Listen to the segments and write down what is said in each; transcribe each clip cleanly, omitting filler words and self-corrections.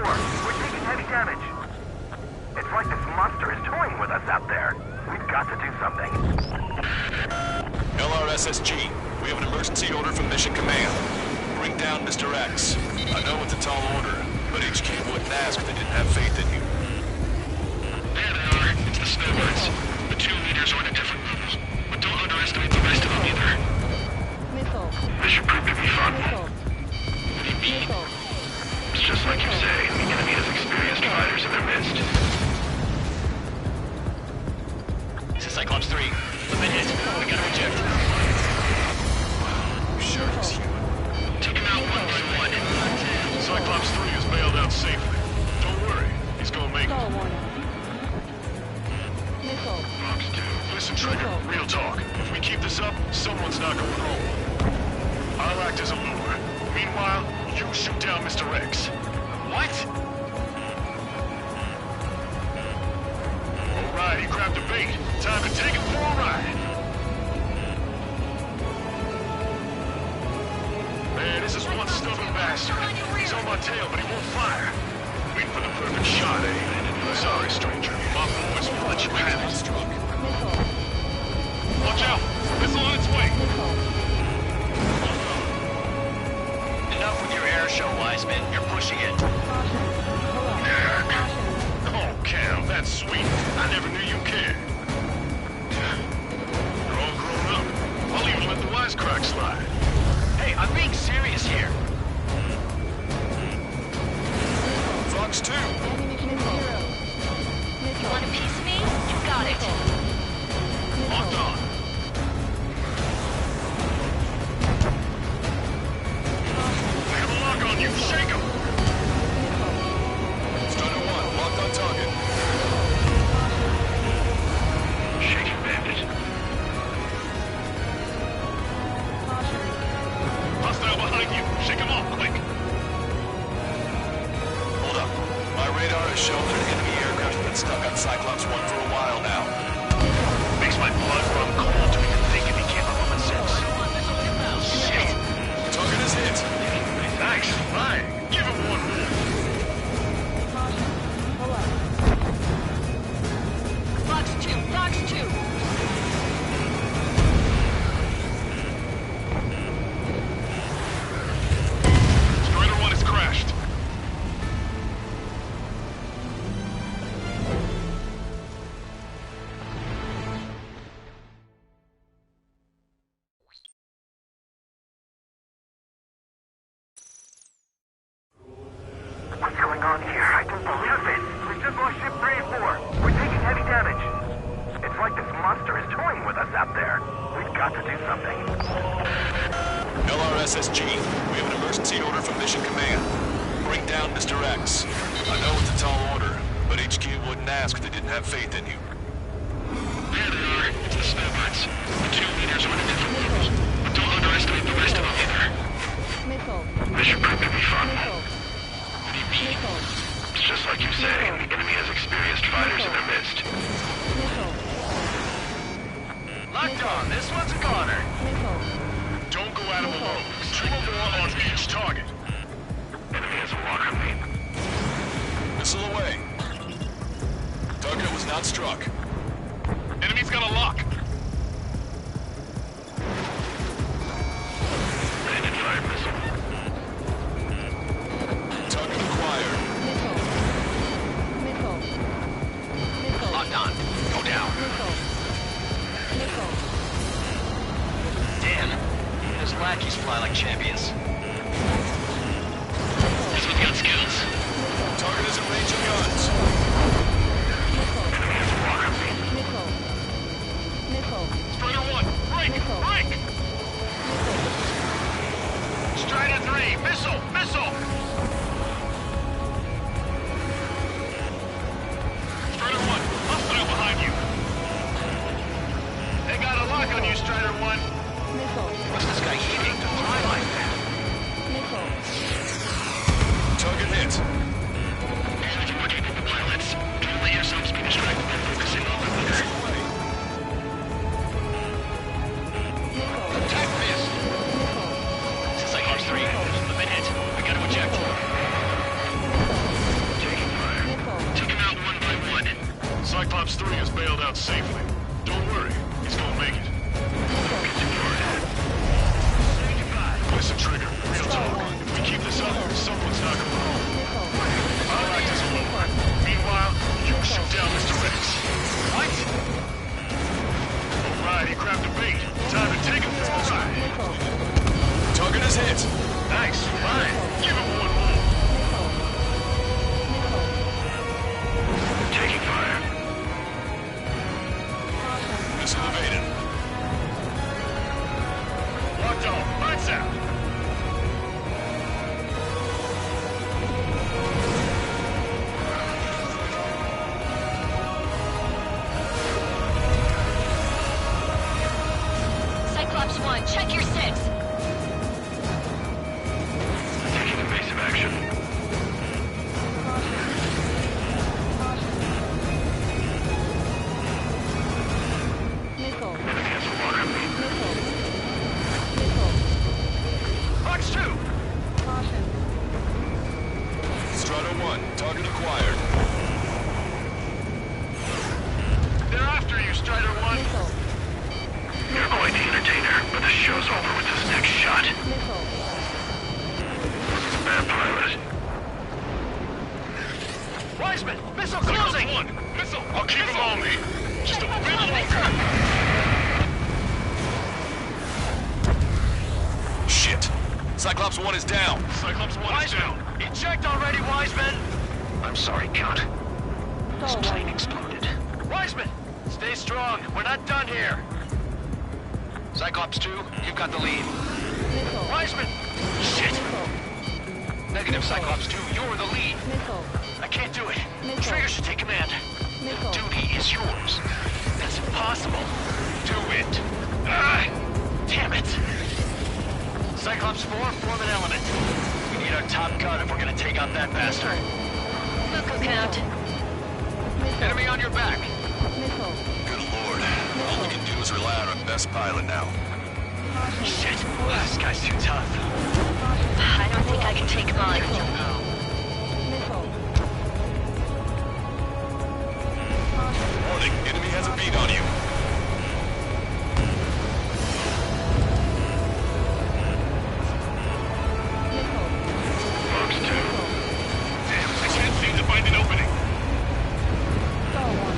4. We're taking heavy damage. It's like this monster is toying with us out there. We've got to do something. LRSSG, we have an emergency order from Mission Command. Bring down Mr. X. I know it's a tall order, but HQ wouldn't ask if they didn't have faith in you. There they are. It's the snowbirds. The 2 leaders are at a different level. But don't underestimate the rest of them either. Missile. This should prove to be fun. Missile. What do you mean? Missile. It's just like you say, the enemy has experienced fighters in their midst. This is Cyclops 3. We've been hit. We gotta eject. You sure he's human? Took him out one by one. Cyclops 3 is bailed out safely. Don't worry, he's gonna make Stall it. warning. Missile. Fox 2. Listen, Trigger, real talk. If we keep this up, someone's not going home. I'll act as a lure. Meanwhile, you shoot down Mr. X. What? All right, he grabbed a bait. Time to take him for a ride. Man, this is one stubborn bastard. He's on my tail, but he won't fire. Waiting for the perfect shot, eh? Sorry, stranger. My boys will let you have it. Missile. Watch out! Missile on its way! Missile. Enough with your air show, Wiseman. You're pushing it. Caution. Pull up. Caution. Oh, Cam, that's sweet. I never knew you cared. You're all grown up. I'll even let the wisecrack slide. Hey, I'm being serious here. Fox 2! Ammunition is 0. Missile. Want a piece of me? You got it. Locked on. They have a lock on you. Shake 'em! Stunner 1, locked on target. Shake him, bandit. Hostile behind you. Shake 'em off, quick. Hold up. My radar has shown that an enemy aircraft has been stuck on Cyclops 1 for a while now. Makes my blood run cold to even think it became a moment since. Shit! Target is hit. Nice. Fine. Give him one more. Caution. Pull up. Fox 2, Fox 2. Strider 1 has crashed. What's going on here? I don't believe it. We just lost ship 3 and 4. We're taking heavy damage. It's like this monster is toying with us out there. We've got to do something. LRSSG, we have an emergency order from Mission Command. Bring down Mr. X. I know it's a tall order, but HQ wouldn't ask if they didn't have faith in you. There they are. It's the snowbirds. The 2 leaders are at a different level. But don't underestimate the rest of them either. Missile. This should prove to be fun. Missile. What do you mean? Missile. It's just like you say, the enemy has experienced fighters in their midst. Missile. Locked on. This one's a goner. Missile. Don't go at him alone. 2 or more on each target. Enemy has a lock on me. Missile away. Target was not struck. Enemy's got a lock. Bandit fire missile. Target acquired. Missile. Missile. Missile. Locked on. Go down. Missile. Missile. Damn. Those lackeys fly like champions. This one's got skills. Target is in range of guns. Missile. Enemy has a lock on me. Missile. Missile. Strider 1, break! Missile. Break! Strider 3. Missile. Missile. Strider 1, hostile behind you. They got a lock on you, Strider 1. Missile. What's this guy eating to fly like that? Missile. Target hit. Here's what you the pilots. Don't let yourselves be distracted by focusing on the leader. Away. Missile. Attack this. Missile. This is Cyclops 3. We've been hit. We gotta eject. Cyclops 3 has bailed out safely. Don't worry, he's gonna make it. Listen, Trigger, real talk. If we keep this up, someone's not gonna roll. I'll act as a lure. Meanwhile, you shoot down Mr. Rex. What? Alright, he grabbed a bait. Time to take him for a ride. Target is hit. Nice, fine. Give him one more. Taking fire. Missile evaded. Locked on. Lights out. Cyclops 1, check your 6. Taking evasive action. Nickel. Enemy has a lock on me. Nickel. Fox 2! Caution. Strider 1, target acquired. They're after you, Strider 1. Nickel. You're quite the entertainer, but the show's over with this next shot. Nickel. Bad pilot. Wiseman! Missile closing! Cyclops 1, missile! I'll keep him on me. Just a bit longer. Shit. Cyclops 1 is down. Cyclops 1 is down. Eject already, Wiseman! I'm sorry, Count. This Go plane away. exploded. Wiseman! Stay strong. We're not done here. Cyclops 2, you've got the lead. Nickel. Wiseman! Shit! Nickel. Negative, Cyclops 2. You're the lead. Nickel. I can't do it. Nickel. Trigger should take command. Nickel. Duty is yours. That's impossible. Do it. Ah! Damn it. Cyclops 4, form an element. We need our top gun if we're gonna take out that bastard. Local count. Nickel. Enemy on your back. Nickel. Good lord. All we can do is rely on our best pilot now. Caution. Shit. This guy's too tough. I don't think I can take him on. Nickel. Warning, enemy has a beat on you. Nickel. Fox 2. Damn, I can't seem to find an opening. Star 1.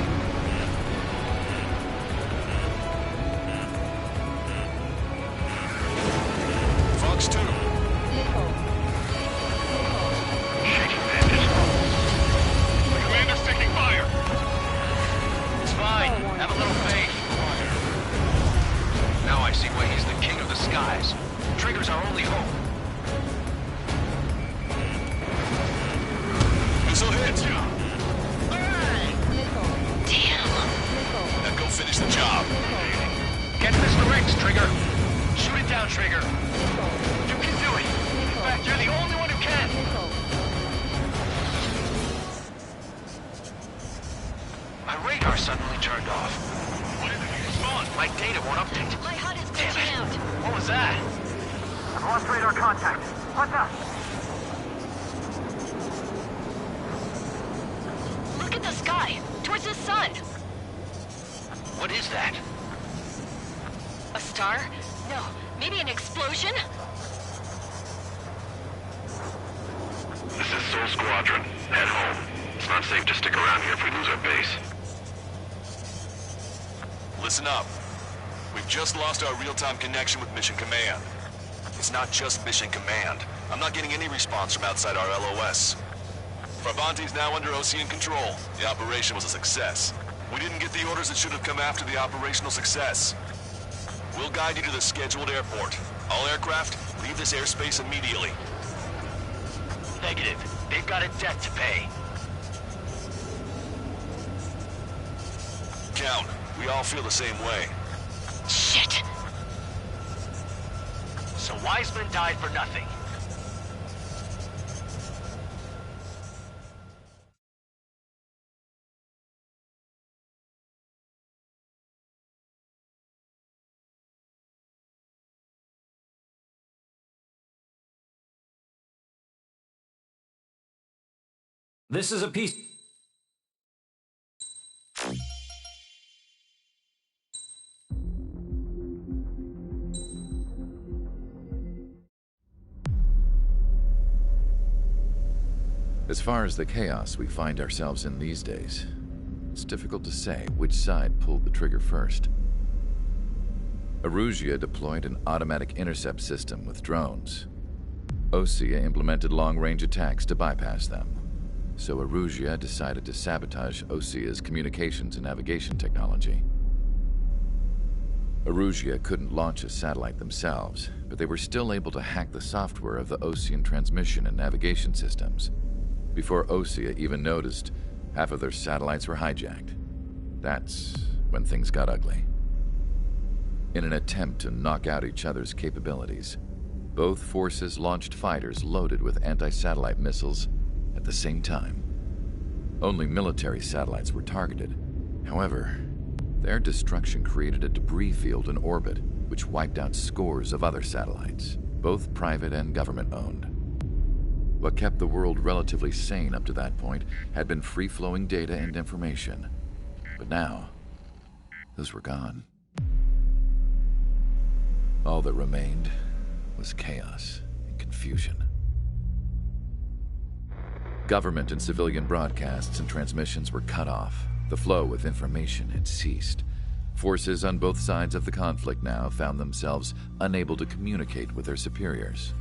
Fox 2. Nickel. Shaking bandit. The commander's taking fire. It's fine. Have a little faith. Now I see why he's the king of the skies. Trigger's our only hope. Missile hit. Nickel. Damn. Nickel. Now go finish the job. Get Mr. Rex, Trigger. Shoot it down, Trigger. Nickel. You can do it. In fact, you're the only one who can. Nickel. My radar suddenly turned off. Why did they respond? My data won't update. My HUD is Damn glitching it. out. What was that? I've lost radar contact. What's up? Look at the sky. Towards the sun. What is that? A star? No. Maybe an explosion? This is Soul Squadron. Head home. It's not safe to stick around here if we lose our base. Listen up. We've just lost our real-time connection with Mission Command. It's not just Mission Command. I'm not getting any response from outside our LOS. Brabante's now under Ocean control. The operation was a success. We didn't get the orders that should have come after the operational success. We'll guide you to the scheduled airport. All aircraft, leave this airspace immediately. Negative. They've got a debt to pay. Count, we all feel the same way. Shit. So Wiseman died for nothing. This is a piece. As far as the chaos we find ourselves in these days, it's difficult to say which side pulled the trigger first. Erusia deployed an automatic intercept system with drones. Osea implemented long-range attacks to bypass them. So Erusia decided to sabotage Osea's communications and navigation technology. Erusia couldn't launch a satellite themselves, but they were still able to hack the software of the Osean transmission and navigation systems. Before Osea even noticed, half of their satellites were hijacked. That's when things got ugly. In an attempt to knock out each other's capabilities, both forces launched fighters loaded with anti-satellite missiles at the same time. Only military satellites were targeted. However, their destruction created a debris field in orbit, which wiped out scores of other satellites, both private and government-owned. What kept the world relatively sane up to that point had been free-flowing data and information. But now, those were gone. All that remained was chaos and confusion. Government and civilian broadcasts and transmissions were cut off. The flow of information had ceased. Forces on both sides of the conflict now found themselves unable to communicate with their superiors.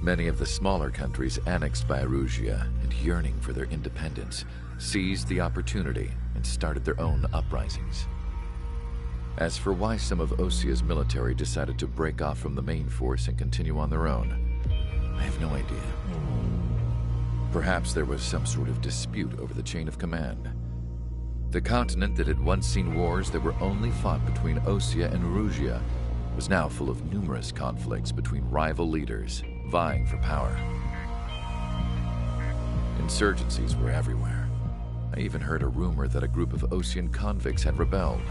Many of the smaller countries annexed by Erusia and yearning for their independence seized the opportunity and started their own uprisings. As for why some of Osea's military decided to break off from the main force and continue on their own, I have no idea. Perhaps there was some sort of dispute over the chain of command. The continent that had once seen wars that were only fought between Osea and Erusia was now full of numerous conflicts between rival leaders vying for power. Insurgencies were everywhere. I even heard a rumor that a group of Osean convicts had rebelled.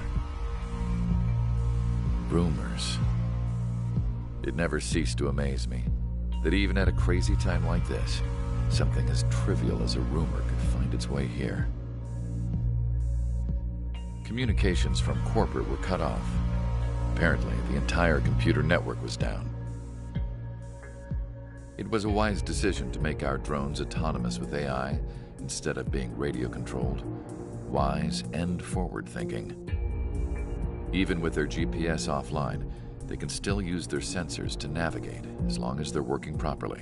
Rumors. It never ceased to amaze me that even at a crazy time like this, something as trivial as a rumor could find its way here. Communications from corporate were cut off. Apparently, the entire computer network was down. It was a wise decision to make our drones autonomous with AI instead of being radio-controlled. Wise and forward-thinking. Even with their GPS offline, they can still use their sensors to navigate as long as they're working properly.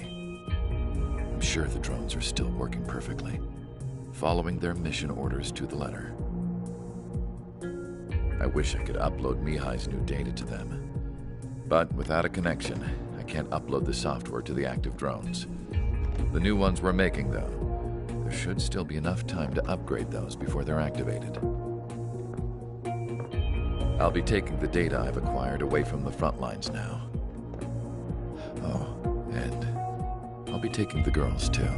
I'm sure the drones are still working perfectly, following their mission orders to the letter. I wish I could upload Mihai's new data to them. But without a connection, I can't upload the software to the active drones. The new ones we're making, though, there should still be enough time to upgrade those before they're activated. I'll be taking the data I've acquired away from the front lines now. Oh, and I'll be taking the girls, too.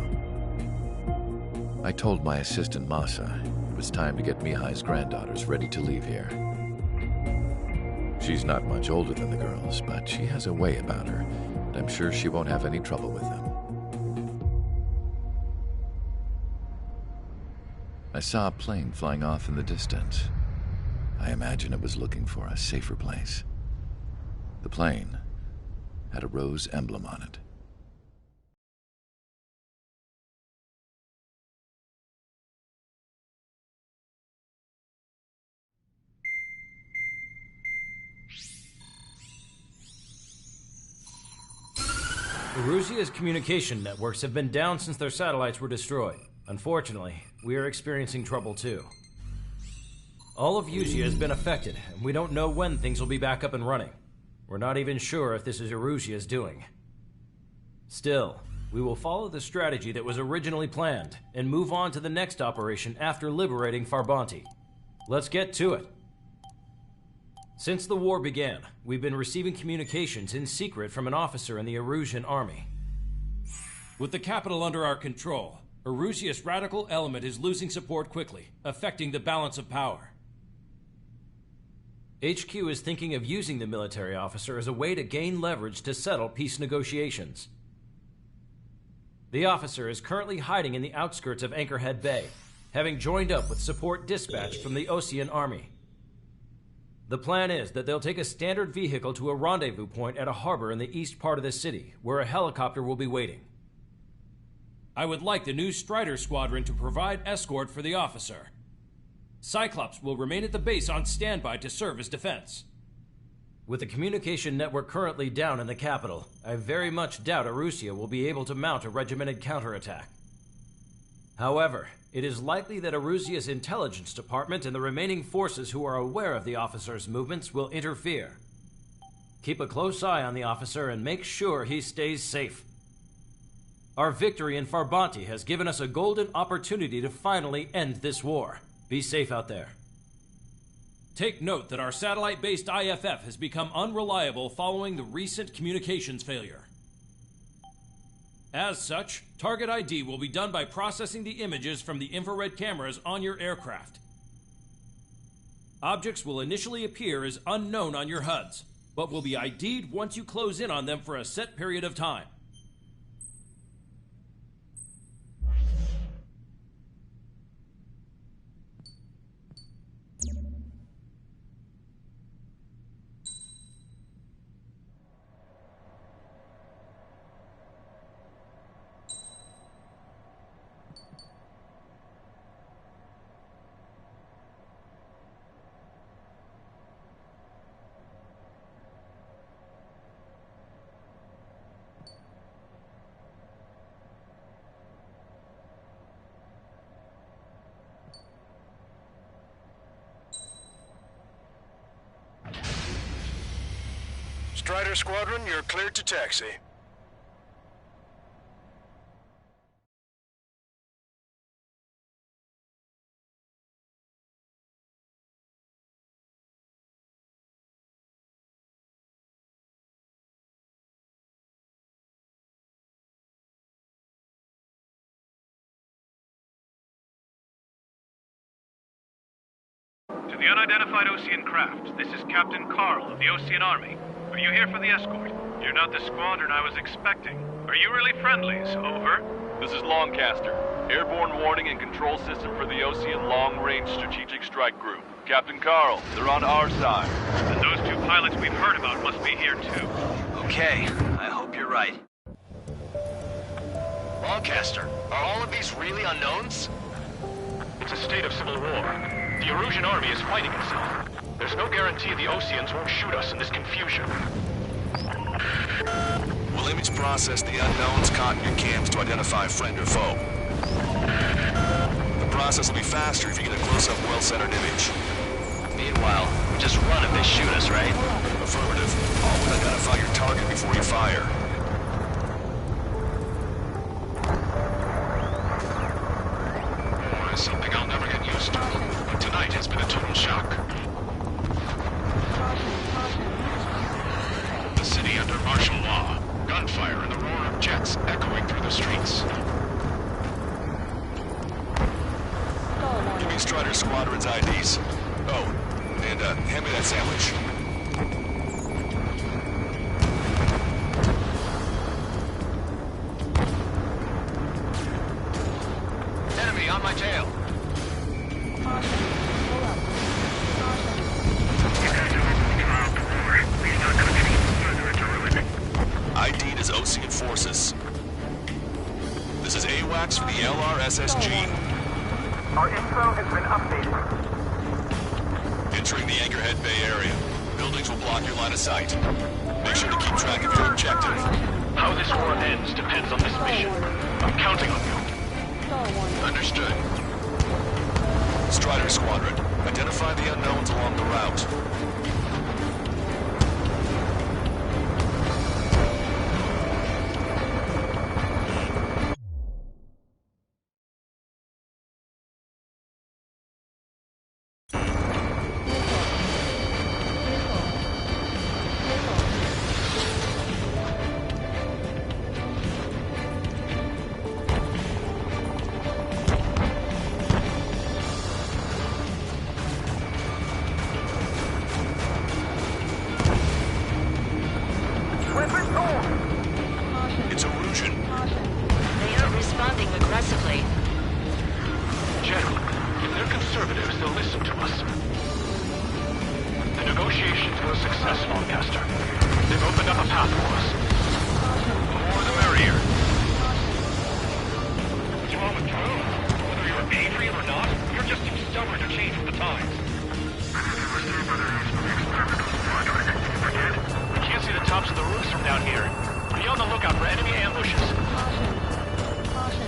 I told my assistant Masa it was time to get Mihai's granddaughters ready to leave here. She's not much older than the girls, but she has a way about her, and I'm sure she won't have any trouble with them. I saw a plane flying off in the distance. I imagine it was looking for a safer place. The plane had a rose emblem on it. Erusia's communication networks have been down since their satellites were destroyed. Unfortunately, we are experiencing trouble too. All of Erusia has been affected, and we don't know when things will be back up and running. We're not even sure if this is Erusia's doing. Still, we will follow the strategy that was originally planned, and move on to the next operation after liberating Farbanti. Let's get to it. Since the war began, we've been receiving communications in secret from an officer in the Erusian army. With the capital under our control, Erusia's radical element is losing support quickly, affecting the balance of power. HQ is thinking of using the military officer as a way to gain leverage to settle peace negotiations. The officer is currently hiding in the outskirts of Anchorhead Bay, having joined up with support dispatched from the Osean army. The plan is that they'll take a standard vehicle to a rendezvous point at a harbor in the east part of the city, where a helicopter will be waiting. I would like the new Strider Squadron to provide escort for the officer. Cyclops will remain at the base on standby to serve as defense. With the communication network currently down in the capital, I very much doubt Erusia will be able to mount a regimented counterattack. However, it is likely that Erusia's intelligence department and the remaining forces who are aware of the officer's movements will interfere. Keep a close eye on the officer and make sure he stays safe. Our victory in Farbanti has given us a golden opportunity to finally end this war. Be safe out there. Take note that our satellite-based IFF has become unreliable following the recent communications failure. As such, target ID will be done by processing the images from the infrared cameras on your aircraft. Objects will initially appear as unknown on your HUDs, but will be ID'd once you close in on them for a set period of time. Strider Squadron, you're cleared to taxi. To the unidentified Osean craft, this is Captain Carl of the Osean Army. Are you here for the escort? You're not the squadron I was expecting. Are you really friendlies? Over. This is Longcaster. Airborne warning and control system for the Osean Long-Range Strategic Strike Group. Captain Carl, they're on our side. And those two pilots we've heard about must be here too. Okay, I hope you're right. Longcaster, are all of these really unknowns? It's a state of civil war. The Erusian army is fighting itself. There's no guarantee the Oseans won't shoot us in this confusion. We'll image process the unknowns caught in your cams to identify friend or foe. The process will be faster if you get a close-up, well-centered image. Meanwhile, we just run if they shoot us, right? Affirmative. Always identify your target before you fire. War is something I'll never get used to, but tonight has been a total shock. The city under martial law, gunfire and the roar of jets echoing through the streets. Give me Strider Squadron's IDs. Oh, and hand me that sandwich. Enemy on my tail. ID'd as Osean forces. This is AWACS for the LRSSG. Our info has been updated. Entering the Anchorhead Bay area. Buildings will block your line of sight. Make sure to keep track of your objective. How this war ends depends on this mission. I'm counting on you. Understood. Strider Squadron, identify the unknowns along the route. It's Erusian. They are responding aggressively. General, if they're conservatives, they'll listen to us. The negotiations were a success, Longcaster. They've opened up a path for us. The more the merrier. change with the times. We can't see the tops of the roofs from down here. Be on the lookout for enemy ambushes. Caution.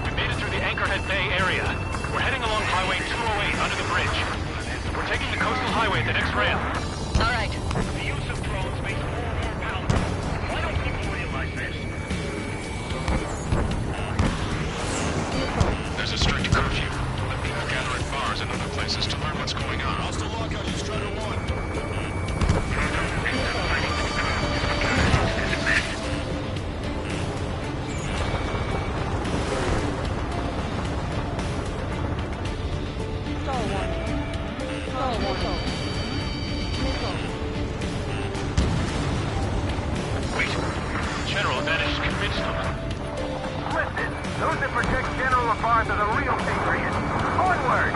We made it through the Anchorhead Bay area. We're heading along Highway 208 under the bridge. We're taking the coastal highway at the next rail. All right. The use of drones makes war more valuable. Why don't people realize this? There's a strict curfew. Let people gather at bars and other places to learn what's going on. Hostile lockout, you Strider 1. Wait. General managed to convince them. Listen, those that protect General LaFarge are the real patriots. Onward!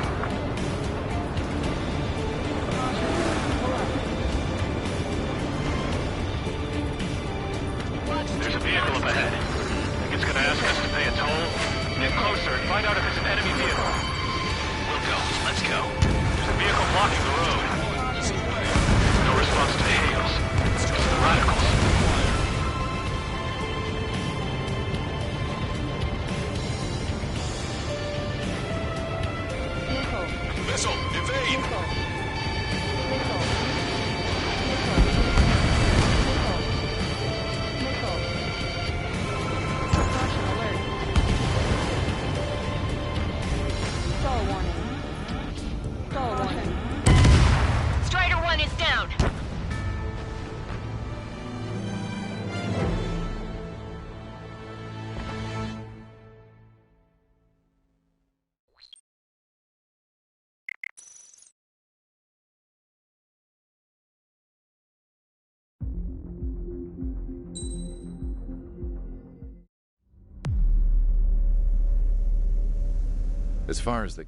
There's a vehicle up ahead. Think it's gonna ask us to pay a toll? Get closer and find out if it's an enemy vehicle. We'll go. Let's go. There's a vehicle blocking the road. No response to hails. It's the radicals. Missile, evade! Strider 1 is down. As far as the...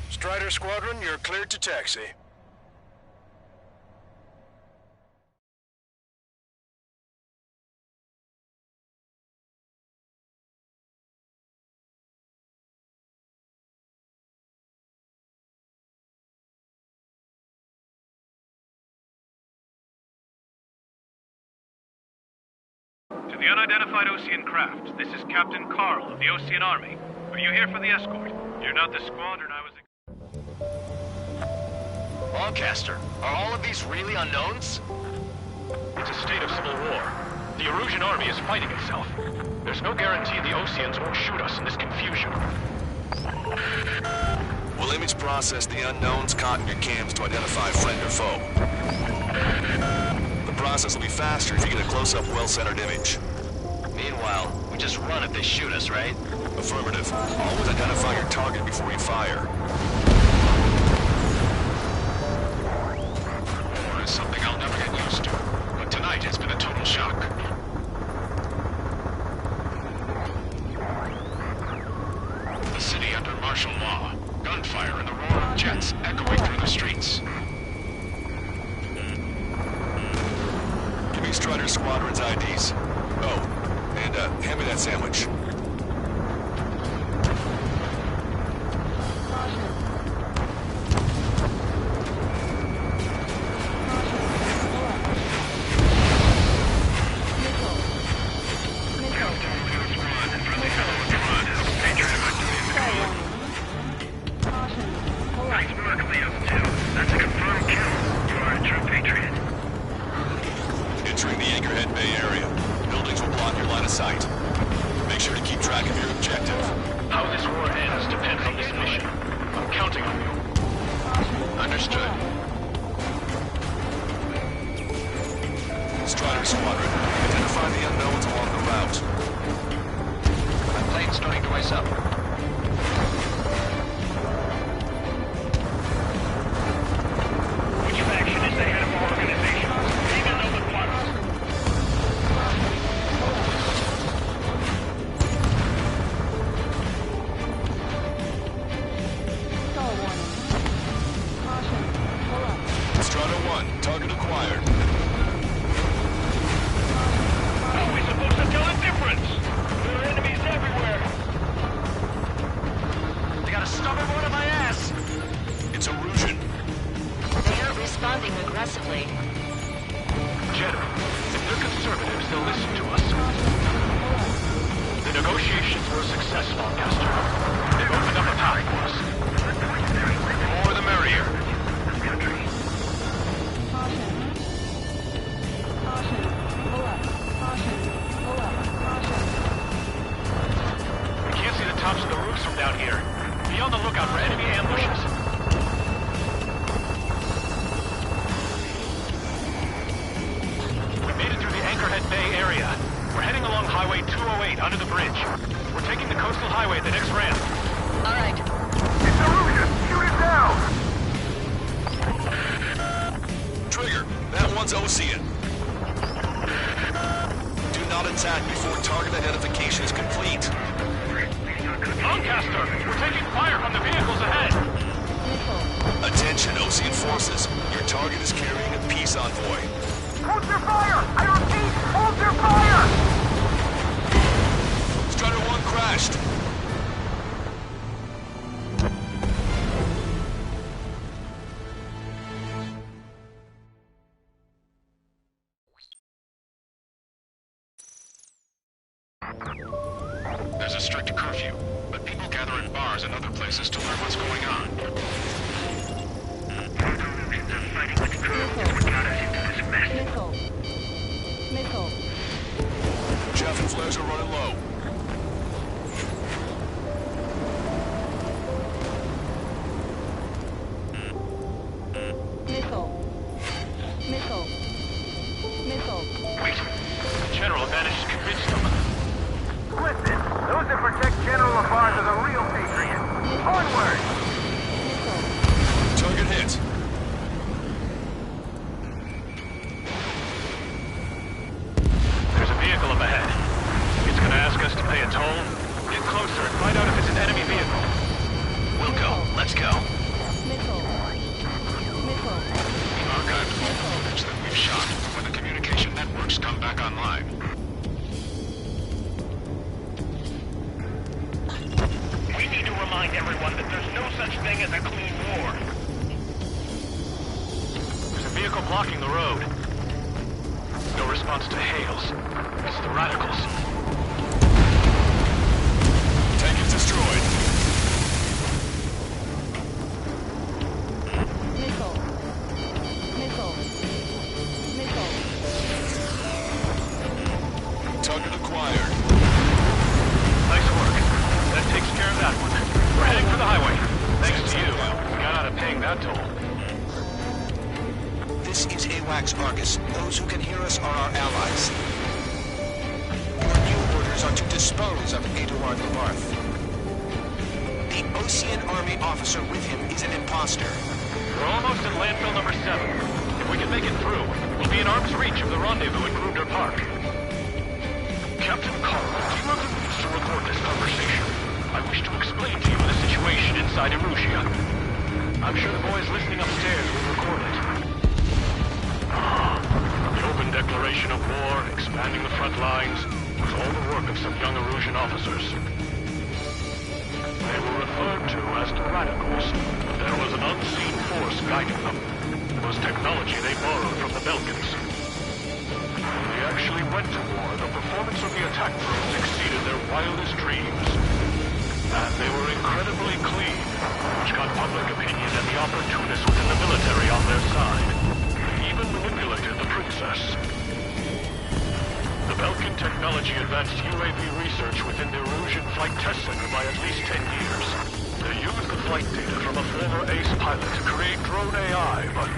Strider Squadron, you're cleared to taxi. To the unidentified Osean craft, this is Captain Carl of the Osean Army. Are you here for the escort? You're not the squadron I was... Lancaster, are all of these really unknowns? It's a state of civil war. The Erusian army is fighting itself. There's no guarantee the Oseans won't shoot us in this confusion. We'll image process the unknowns caught in your cams to identify friend or foe. The process will be faster if you get a close-up, well-centered image. Meanwhile, we just run if they shoot us, right? Affirmative. Always identify your target before you fire. War is something I'll never get used to, but tonight it's been a total shock. The city under martial law. Gunfire gunshots echoing through the streets. Give me Strider Squadron's IDs. Oh, and hand me that sandwich. Entering the Anchorhead Bay area. Buildings will block your line of sight. Make sure to keep track of your objective. How this war ends depends on this mission. I'm counting on you. Understood. Strider Squadron, identify the unknowns along the route. My plane's starting to ice up. Which faction is the head of our organization? Even know the one. Stall warning. Caution. Pull up. Strider 1, target acquired. How are we supposed to tell the difference? There are enemies everywhere. They got a stubborn one on my ass. It's Erusian. They are responding aggressively. General, if they're conservatives, they'll listen to us. The negotiations were successful, Castor. They've opened up a path for us. The more the merrier. Caution. Caution. Pull up. Caution. Pull up. Caution. We can't see the tops of the roofs from down here. Be on the lookout for enemy ambushes. We made it through the Anchorhead Bay area. We're heading along Highway 208 under the bridge. We're taking the coastal highway at the next ramp. All right. It's Erusian! Shoot it down! Trigger, that one's Ocean. Do not attack before target identification is complete. Lancaster, we're taking fire from the vehicles ahead. Missile. Attention, Ocean forces. Your target is carrying a peace envoy. Hold your fire! I repeat, hold your fire! Strider 1 crashed. There's a strict curfew, but people gather in bars and other places to learn what's going on. Proto-Russians are fighting with drones is what got us into this mess. Missile. Missile. Jeff and flares are running low. Missile. Missile. Missile. Wait, the General managed to convince them. Listen, those that protect General LaFarge are the real patriots. Onward! Missile. Target hit. There's a vehicle up ahead. It's gonna ask us to pay a toll. Get closer and find out if it's an enemy vehicle. We'll go. Let's go. Missile. Missile. We archived all the footage that we've shot when the communication networks come back online. We need to remind everyone that there's no such thing as a clean war. There's a vehicle blocking the road. No response to hails. It's the radicals. Tank is destroyed. Missile. Missile. Missile. Target acquired. Nice work. That takes care of that one. We're heading for the highway. Thanks to you. We got out of paying that toll. This is AWACS Argus. Those who can hear us are our allies. Your new orders are to dispose of Eduard Lamarth. The Ocean Army officer with him is an imposter. We're almost at landfill number 7. If we can make it through, we'll be in arm's reach of the rendezvous in Grunder Park. Captain Carl, do you have the means to record this conversation? I wish to explain to you the situation inside Erusia. I'm I'm sure the boys listening upstairs will record it. The open declaration of war, expanding the front lines, was all the work of some young Erusian officers. They were referred to as the Radicals, but there was an unseen force guiding them. It was technology they borrowed from the Belkans. When they actually went to war, the performance of the attack drones exceeded their wildest dreams. And they were incredibly clean, which got public opinion and the opportunists within the military on their side. They even manipulated the princess. The Belkan technology advanced UAV research within the Erusian Flight Test Center by at least 10 years. They used the flight data from a former ace pilot to create drone AI, but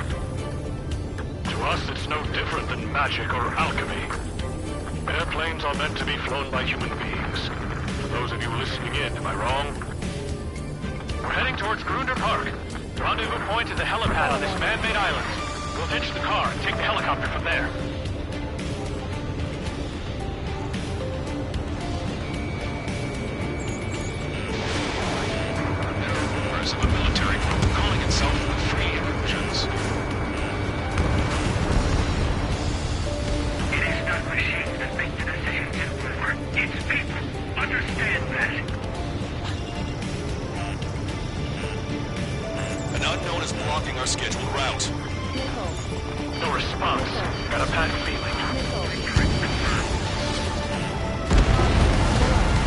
to us it's no different than magic or alchemy. Airplanes are meant to be flown by human beings. For those of you listening in, am I wrong? We're heading towards Grunder Park. Rendezvous point is a helipad on this man-made island. We'll ditch the car and take the helicopter from there. Of a military group calling itself the Free Erusians. It is not machines that make the decisions in war. It's people. Understand that. An unknown is blocking our scheduled route. No response. Got a bad feeling.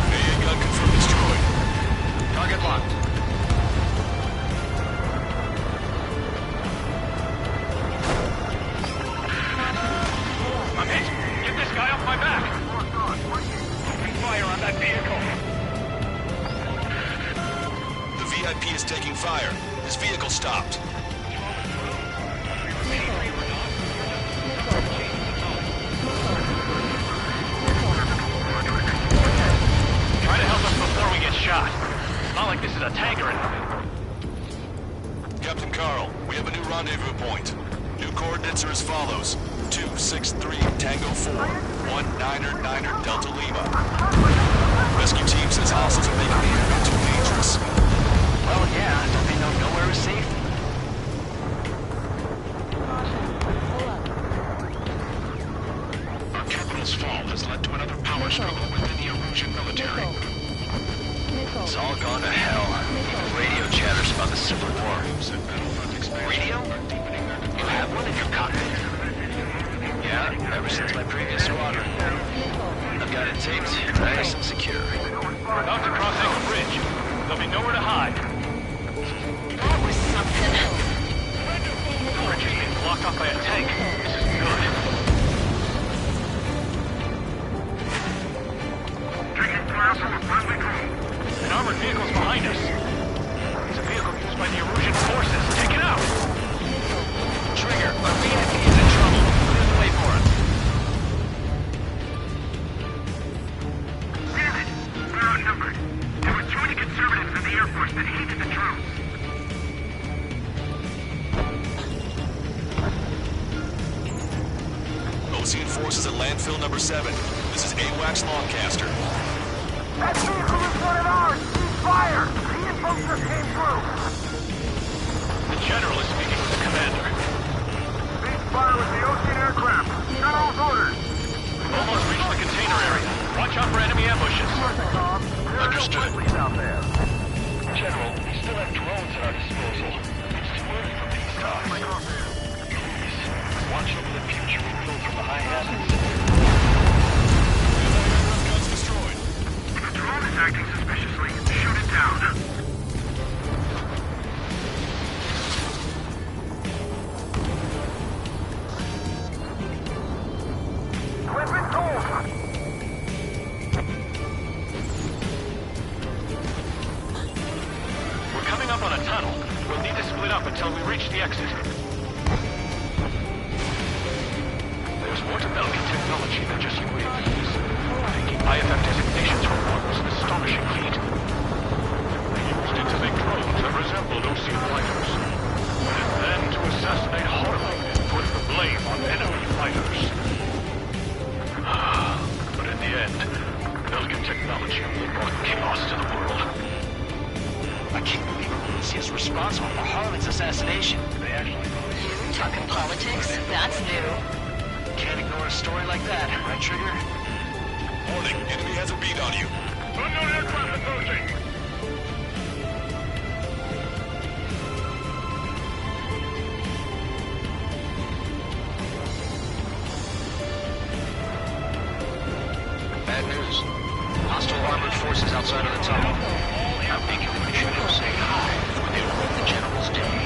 AA gun confirmed destroyed. Target locked. My back! Open fire on that vehicle! The VIP is taking fire. His vehicle stopped. Try to help us before we get shot. It's not like this is a tank or anything. Captain Carl, we have a new rendezvous point. New coordinates are as follows. 263 Tango 4, 1999 Delta Lima. Rescue team says hostiles are making the area too dangerous. Well, yeah, don't they know nowhere is safe? Our capital's fall has led to another power struggle within the Erusian military. It's all gone to hell. Even radio chatters about the Civil War. Radio? You have one in your cockpit? Yeah, ever since my previous squadron. I've got it taped, nice and secure. We're about to cross Anchor Bridge. There'll be nowhere to hide. That was something. The bridge is being blocked off by a tank. This is good. An armored vehicle's behind us. It's a vehicle used by the Erusian forces. Take it out! Trigger, our VIP is in trouble. Clear the way for him. Damn it! We're outnumbered. There were too many conservatives in the Air Force that hated the troops. Ocean forces at landfill number 7. This is AWACS Longcaster. That vehicle is one of ours! Cease fire! The info just came through! The General is speaking with the commander. Cease fire with the Ocean aircraft! General's orders! We've almost reached the container area. Watch out for enemy ambushes. Understood. Out there. General, we still have drones at our disposal. It's too early for peace talks. Please, watch over the future we build from the high heavens. Guns destroyed. If a drone is acting suspiciously, shoot it down. Weapon gold! We're coming up on a tunnel. We'll need to split up until we reach the exit. There's more to Belkan technology than just UAVs. Taking IFF designations from one was an astonishing feat. They used it to make drones that resembled Osean fighters. And then to assassinate Harley and put the blame on enemy fighters. But in the end, Belkan technology only brought chaos to the world. I can't believe Erusia is responsible Harlan's assassination. You talking politics? That's new. Can't ignore a story like that, right, Trigger? Warning, enemy has a beat on you. Unknown aircraft approaching. Bad news. Hostile armored forces outside of the tunnel. I'm thinking we should go say hi before they ruin the General's day.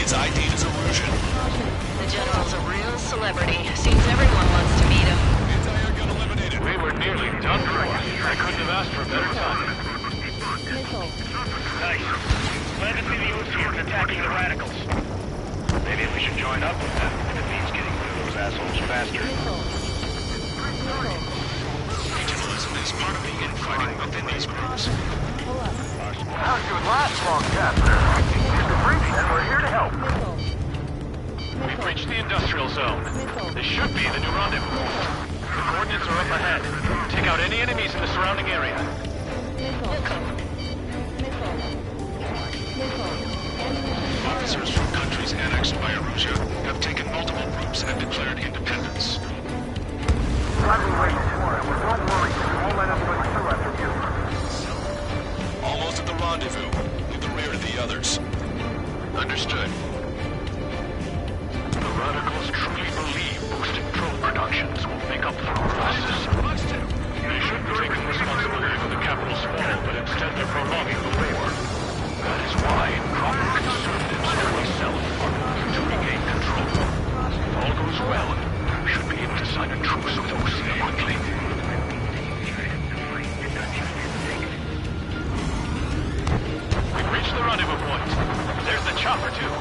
It's ID'd as Erusian. The General's a real celebrity. Seems everyone wants to meet him. Anti-air gun eliminated. We were nearly done for. I couldn't have asked for a better time. Nice. Glad to see the Oseans attacking the radicals. Maybe we should join up with them if it means getting rid of those assholes faster. Regionalism is part of the infighting within these groups. How'd you last long, Captain? Here's the breach, and we're here to help. We've reached the industrial zone. This should be the new rendezvous point. The coordinates are up ahead. Take out any enemies in the surrounding area. Officers from countries annexed by Erusia have taken multiple groups and declared independence. I've been waiting for it. Don't worry, we won't let anyone through after you. Almost at the rendezvous. Leave the rear to the others. Understood. The radicals truly believe boosted drone productions will make up for our losses. They should be taking responsibility for the capital's fall, but instead they're prolonging the war. That is why proper conservatives always sell to regain control. If all goes well, we should be able to sign a truce with Osea quickly. We've reached the rendezvous point. There's the chopper, too.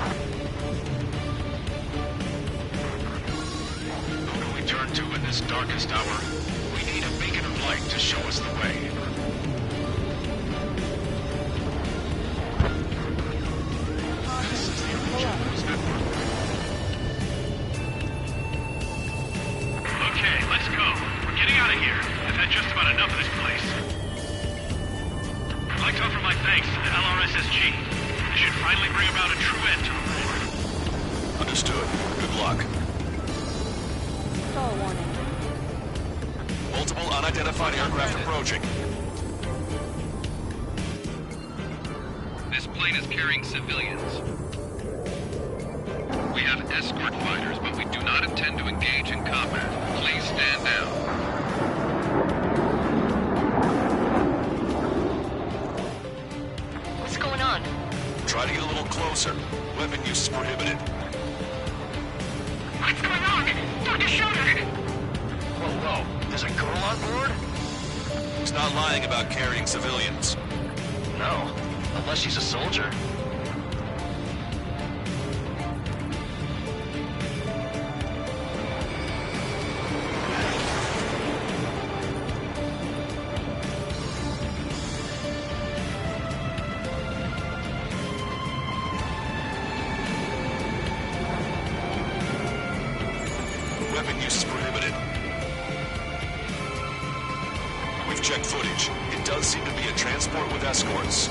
Who do we turn to in this darkest hour? We need a beacon of light to show us the way. This is the General's network. Okay, let's go. We're getting out of here. I've had just about enough of this place. I'd like to offer my thanks to the LRSSG. This should finally bring about a true end to the war. Understood. Good luck. Stall warning. Multiple unidentified aircraft approaching. This plane is carrying civilians. We have escort fighters, but we do not intend to engage in combat. Please stand down. What's going on? Try to get a little closer. Weapon use is prohibited. What's going on? Dr. Schroeder! Whoa. There's a girl on board? He's not lying about carrying civilians. No. Unless she's a soldier. Weapon use is prohibited. We've checked footage. It does seem to be a transport with escorts.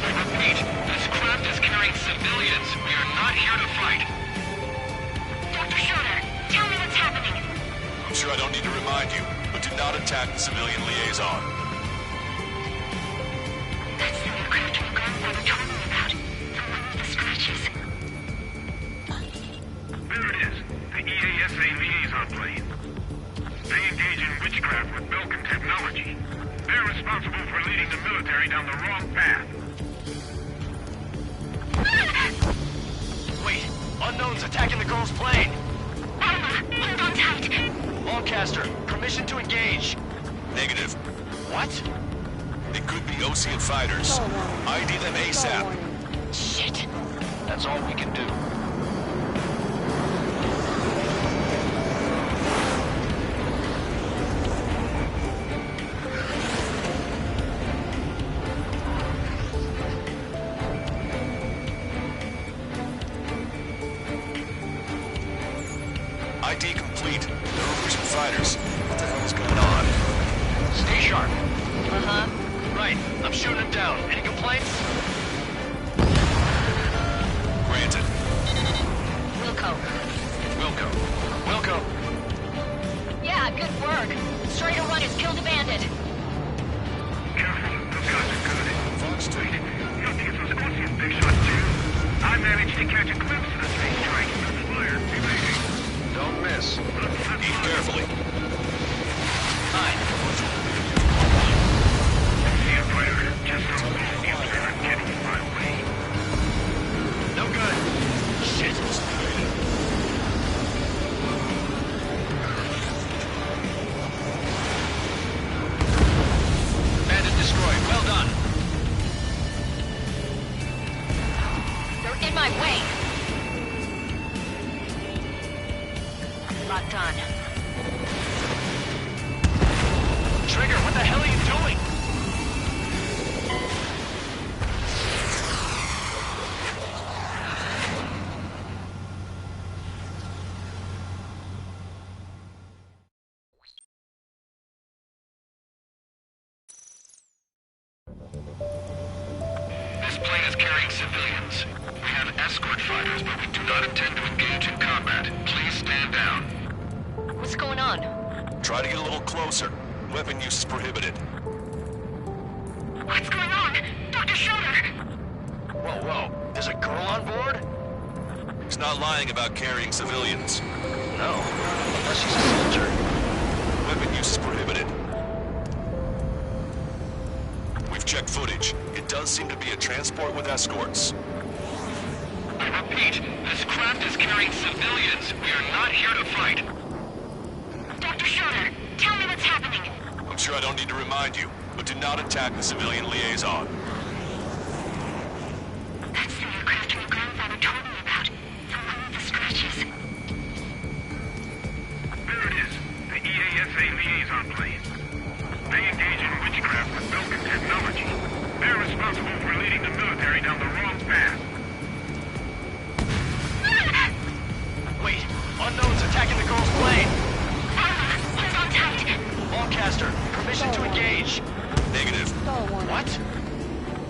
I repeat, this craft is carrying civilians. We are not here to fight. Dr. Schroeder, tell me what's happening. I'm sure I don't need to remind you, but do not attack the civilian liaison. That's the aircraft your grandfather told me about. The one with the scratches. There it is. The EASA liaison plane. They engage in witchcraft with Belkin technology. They're responsible for leading the military down the wrong path. Wait. Unknown's attacking the girl's plane. Alma, hold on tight. Longcaster, permission to engage. Negative. What? It could be Osean fighters. ID them ASAP. Shit. That's all we can do. ID complete. They're Erusian fighters. What the hell is going on? Stay sharp. Uh-huh. Right. I'm shooting him down. Any complaints? Granted. Wilco. Wilco. Yeah, good work. Strider 1 has killed a bandit. Careful, those guys are good. Fox 2. You'll take those Ocean big shots too. I managed to catch a glimpse of the three strikes from the flyer. Don't miss. Eat carefully. Fine. See a fighter. Just how close you are. I'm getting in my way. No good. Shit. Bandit destroyed. Well done. They're in my way. Locked on. Trigger, what the hell are you doing? This plane is carrying civilians. We have escort fighters, but we do not intend to engage in combat. Please stand down. What's going on? Try to get a little closer. Weapon use is prohibited. What's going on? Dr. Schroeder! Whoa. There's a girl on board? He's not lying about carrying civilians. No. Unless she's a soldier. Weapon use is prohibited. We've checked footage. It does seem to be a transport with escorts. I repeat, this craft is carrying civilians. We are not here to fight. Dr. Schroeder, tell me what's happening. I'm sure I don't need to remind you, but do not attack the civilian liaison. That's the aircraft my grandfather told me about. The one with the scratches. There it is. The EASA liaison plane. They engage in witchcraft with Belkin technology. They're responsible for leading the military down the wrong path. Wait. Unknown's attacking the girl's plane. Hold on tight. Lancaster, permission to engage. Negative. What?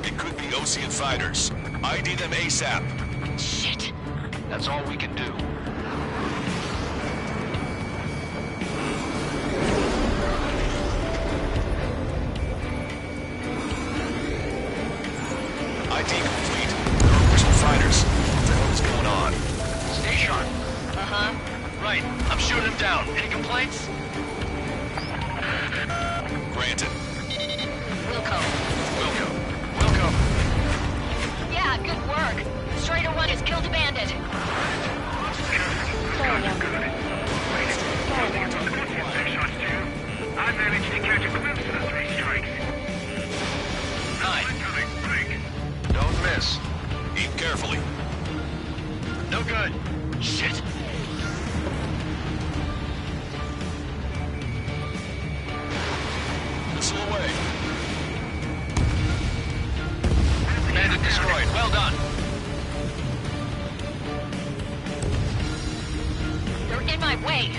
It could be Ocean fighters. ID them ASAP. Shit. That's all we can do. ID complete. There are Ocean fighters. What the hell is going on? Stay sharp. Uh-huh. Right. I'm shooting him down. Any complaints? Granted. Wilco. Wilco. Yeah, good work. Strider 1 has killed a bandit. I managed to catch a glimpse of the three strikes. Nine. Don't miss. Eat carefully. No good. Shit. Missile away. Bandit destroyed. Well done. They're in my way.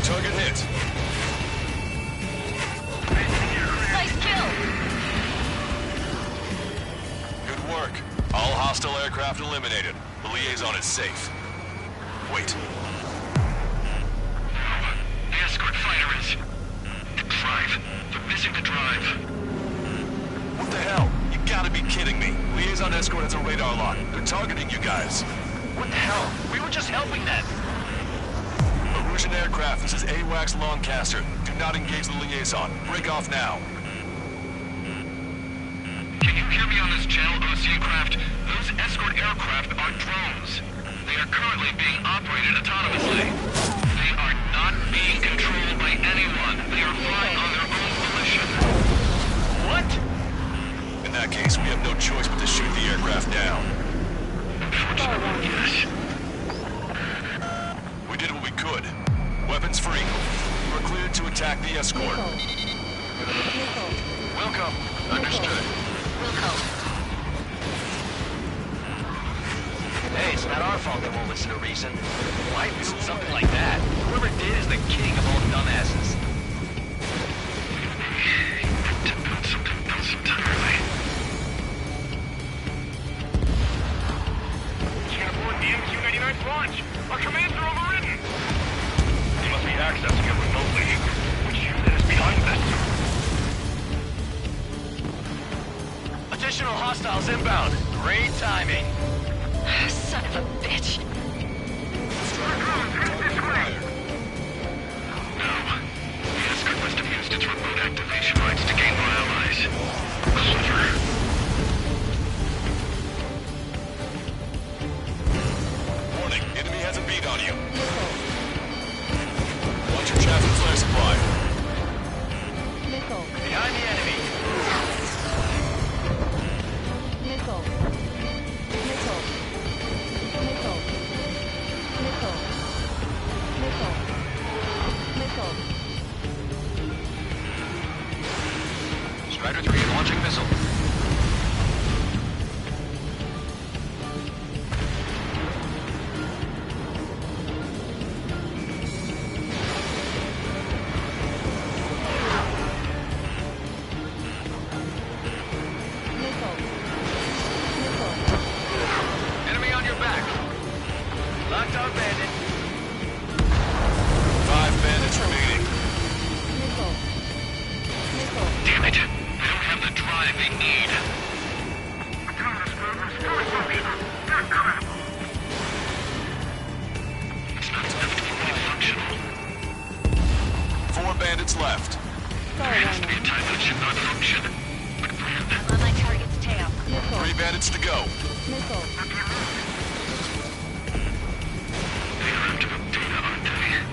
Target hit. Nice kill. Good work. All hostile aircraft eliminated. The liaison is safe. Wait. The escort fighter is... the drive. They're missing the drive. What the hell? You gotta be kidding me. Liaison escort has a radar lock. They're targeting you guys. What the hell? We were just helping them. Erusian aircraft, this is AWACS Lancaster. Do not engage the liaison. Break off now. Can you hear me on this channel, Ocean craft? Those escort aircraft are drones. They are currently being operated autonomously. They are not being controlled by anyone. They are flying on their own volition. What? In that case, we have no choice but to shoot the aircraft down. Unfortunately, yes. We did what we could. Weapons free. We're cleared to attack the escort. Wilco. Understood. Wilco. It's not our fault they won't listen to reason. Why build something like that? Whoever did is the king of all dumbasses. To build something else entirely. Can't afford the MQ-99's launch. Our commands are overridden. They must be accessing it remotely. Which unit is behind this? Additional hostiles inbound. Great timing. Son of a bitch. The escort must have used its remote activation rights to gain more allies. Clever. Warning, enemy has a beat on you. Watch your chassis flare supply. Missile. Behind the enemy. Missile. Missile. Missile. Missile. Missile. Missile. Strider 3 launching missile. Missile. Missile. Enemy on your back. Locked on bandit. 5 bandits remaining. Missile. Missile. Damn it. They don't have the drive they need. Autonomous movement still functional. Incredible. It's not enough to be fully functional. 4 bandits left. There has to be a time that it should not function. But when? On my target's tail. 3 bandits to go. Missile. They are after the data, aren't they?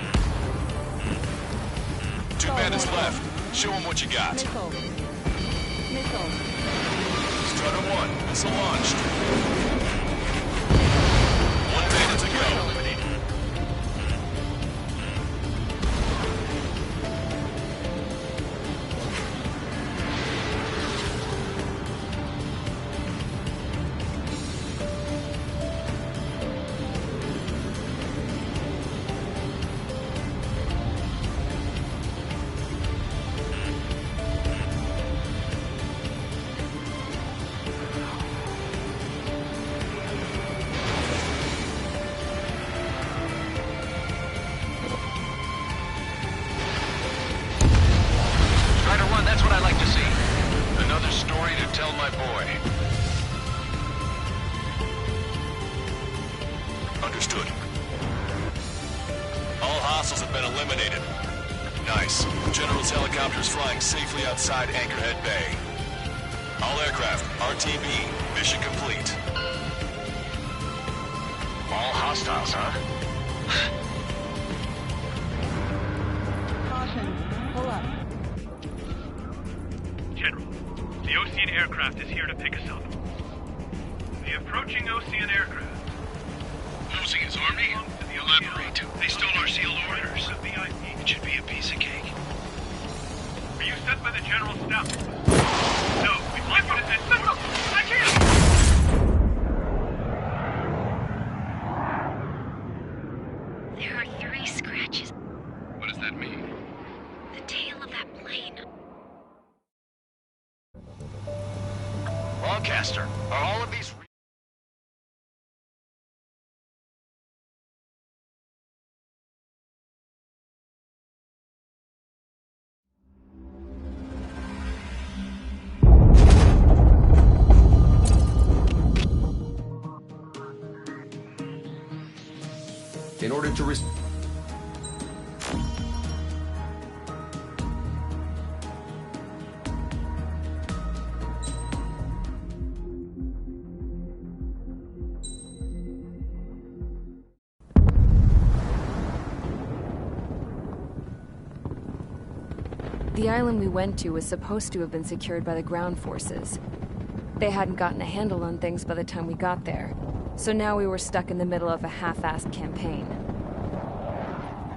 2 bandits left. Show them what you got. Missile. Missile. Strider 1, missile launched. 1 bandit to go. Strider 1, that's what I like to see. Another story to tell my boy. Understood. All hostiles have been eliminated. Nice. General's helicopter is flying safely outside Anchorhead Bay. All aircraft, RTB, mission complete. All hostiles, huh? Caution. Pull up. General, the Ocean aircraft is here to pick us up. The approaching Ocean aircraft. Losing his army? Elaborate. They stole our sealed orders. It should be a piece of cake. Were you sent by the General Staff? No, we'd like you to send... No, I can't! There are 3 scratches. What does that mean? The tail of that plane. Lancaster, are all of these... In order to The island we went to was supposed to have been secured by the ground forces. They hadn't gotten a handle on things by the time we got there, so now we were stuck in the middle of a half-assed campaign.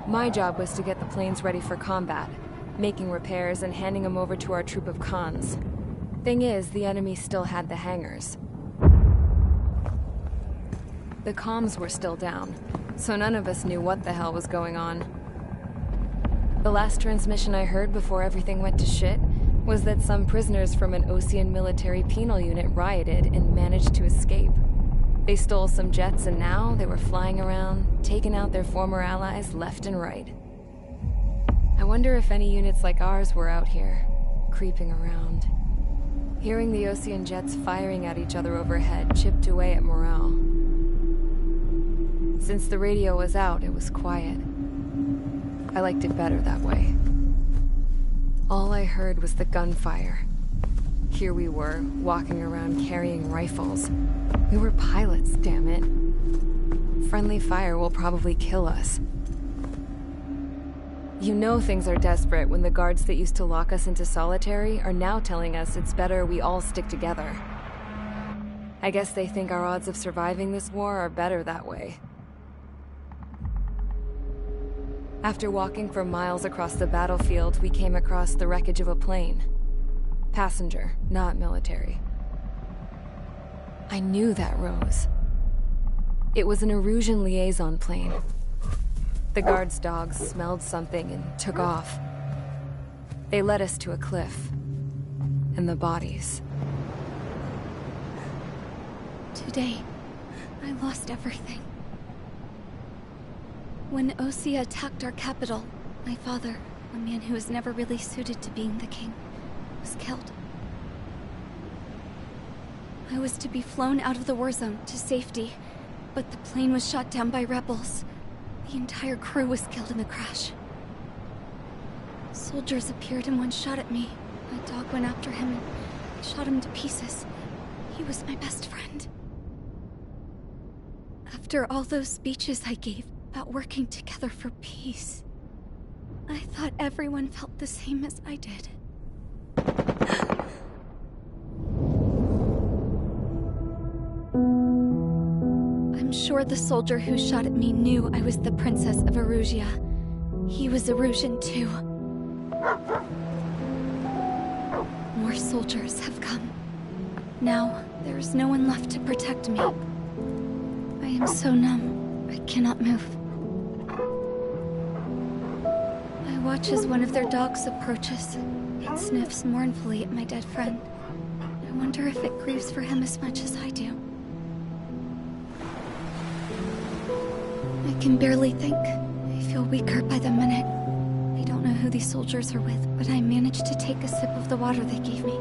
My job was to get the planes ready for combat, making repairs and handing them over to our troop of cons. Thing is, the enemy still had the hangars. The comms were still down, so none of us knew what the hell was going on. The last transmission I heard before everything went to shit was that some prisoners from an Osean military penal unit rioted and managed to escape. They stole some jets and now they were flying around, taking out their former allies left and right. I wonder if any units like ours were out here, creeping around. Hearing the Osean jets firing at each other overhead chipped away at morale. Since the radio was out, it was quiet. I liked it better that way. All I heard was the gunfire. Here we were, walking around carrying rifles. We were pilots, damn it. Friendly fire will probably kill us. You know things are desperate when the guards that used to lock us into solitary are now telling us it's better we all stick together. I guess they think our odds of surviving this war are better that way. After walking for miles across the battlefield, we came across the wreckage of a plane. Passenger, not military. I knew that rose. It was an Erusian liaison plane. The guards' dogs smelled something and took off. They led us to a cliff. And the bodies. Today, I lost everything. When Osea attacked our capital, my father, a man who was never really suited to being the king, was killed. I was to be flown out of the war zone to safety, but the plane was shot down by rebels. The entire crew was killed in the crash. Soldiers appeared and one shot at me. My dog went after him and shot him to pieces. He was my best friend. After all those speeches I gave about working together for peace, I thought everyone felt the same as I did. I'm sure the soldier who shot at me knew I was the Princess of Erusia. He was Erusian too. More soldiers have come. Now, there is no one left to protect me. I am so numb, I cannot move. I watch as one of their dogs approaches. It sniffs mournfully at my dead friend. I wonder if it grieves for him as much as I do. I can barely think. I feel weaker by the minute. I don't know who these soldiers are with, but I managed to take a sip of the water they gave me.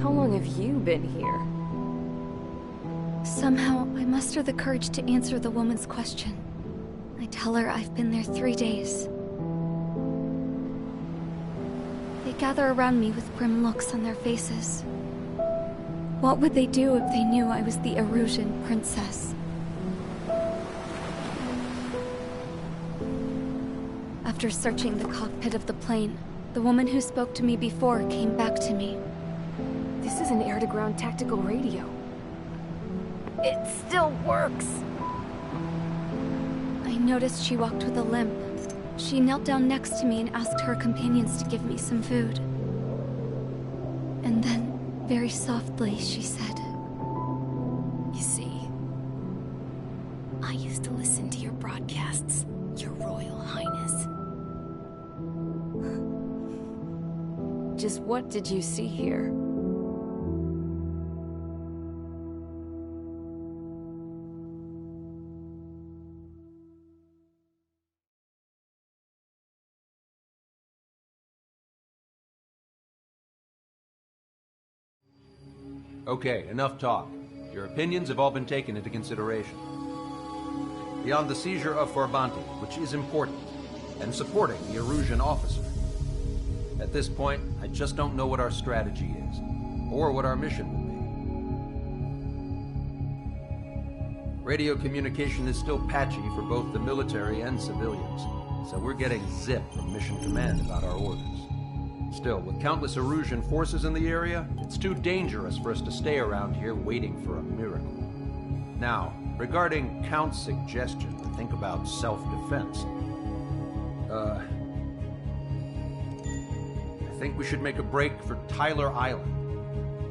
How long have you been here? Somehow, I muster the courage to answer the woman's question. I tell her I've been there 3 days. They gather around me with grim looks on their faces. What would they do if they knew I was the Erusian princess? After searching the cockpit of the plane, the woman who spoke to me before came back to me. This is an air-to-ground tactical radio. It still works! I noticed she walked with a limp. She knelt down next to me and asked her companions to give me some food. And then, very softly, she said, "You see, I used to listen to your broadcasts, Your Royal Highness." Just what did you see here? Okay, enough talk. Your opinions have all been taken into consideration. Beyond the seizure of Farbanti, which is important, and supporting the Erusian officer. At this point, I just don't know what our strategy is, or what our mission will be. Radio communication is still patchy for both the military and civilians, so we're getting zip from Mission Command about our orders. Still, with countless Erusian forces in the area, it's too dangerous for us to stay around here waiting for a miracle. Now, regarding Count's suggestion to think about self-defense, I think we should make a break for Tyler Island.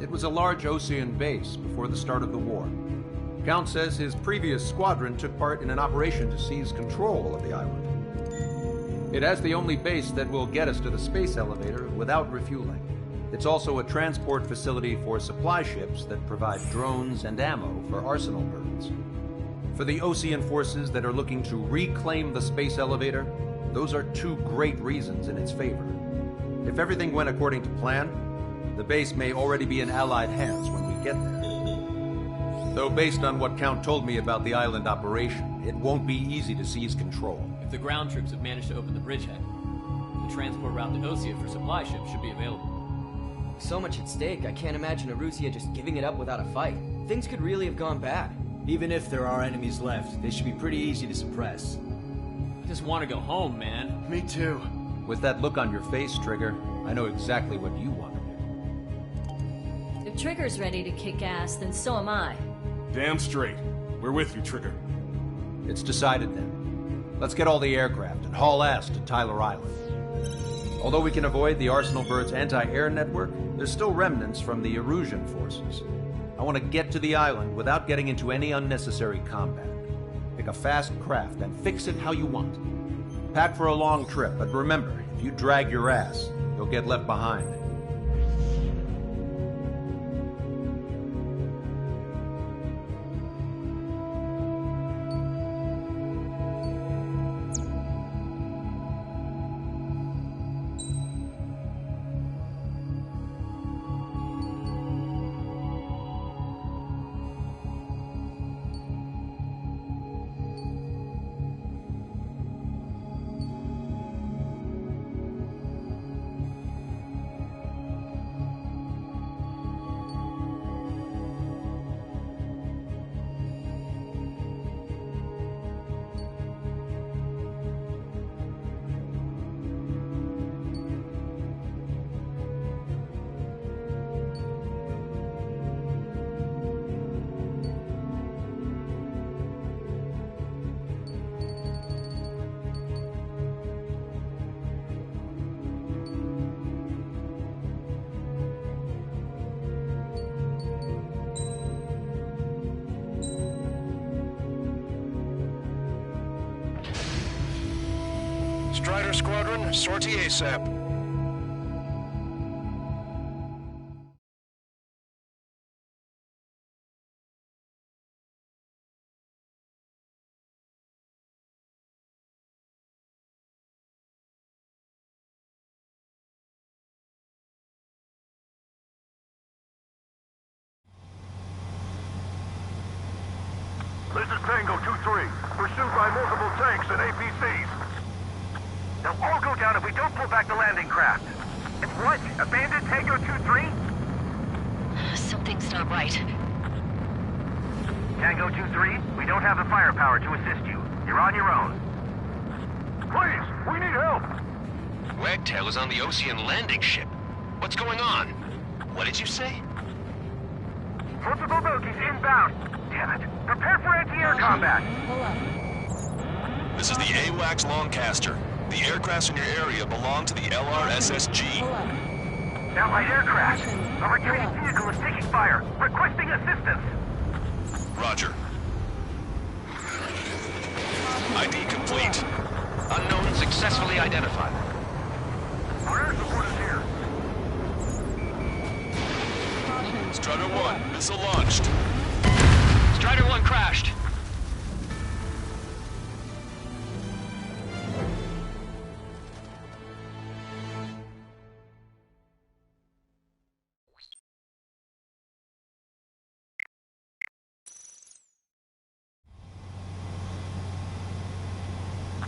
It was a large Osean base before the start of the war. Count says his previous squadron took part in an operation to seize control of the island. It has the only base that will get us to the space elevator without refueling. It's also a transport facility for supply ships that provide drones and ammo for arsenal birds. For the Osean forces that are looking to reclaim the space elevator, those are two great reasons in its favor. If everything went according to plan, the base may already be in Allied hands when we get there. Though based on what Count told me about the island operation, it won't be easy to seize control. If the ground troops have managed to open the bridgehead, the transport route to Osea for supply ships should be available. So much at stake, I can't imagine Erusia just giving it up without a fight. Things could really have gone bad. Even if there are enemies left, they should be pretty easy to suppress. I just want to go home, man. Me too. With that look on your face, Trigger, I know exactly what you want to do. If Trigger's ready to kick ass, then so am I. Damn straight. We're with you, Trigger. It's decided then. Let's get all the aircraft and haul ass to Tyler Island. Although we can avoid the Arsenal Bird's anti-air network, there's still remnants from the Erusian forces. I want to get to the island without getting into any unnecessary combat. Pick a fast craft and fix it how you want. Pack for a long trip, but remember, if you drag your ass, you'll get left behind. Strider Squadron, sortie ASAP. This is Tango 2-3, pursued by multiple tanks and APCs. They'll all go down if we don't pull back the landing craft. It's what? Abandoned Tango 2-3? Something's not right. Tango 2-3, we don't have the firepower to assist you. You're on your own. Please, we need help! Wagtail is on the Osean landing ship. What's going on? What did you say? Multiple bogies inbound. Damn it. Prepare for anti-air combat. This is the AWACS Lancaster. The aircrafts in your area belong to the LRSSG. Allied aircraft. A retreating vehicle is taking fire. Requesting assistance. Roger. ID complete. Unknown successfully identified. Our air support is here. Strider 1, missile launched. Strider 1 crashed.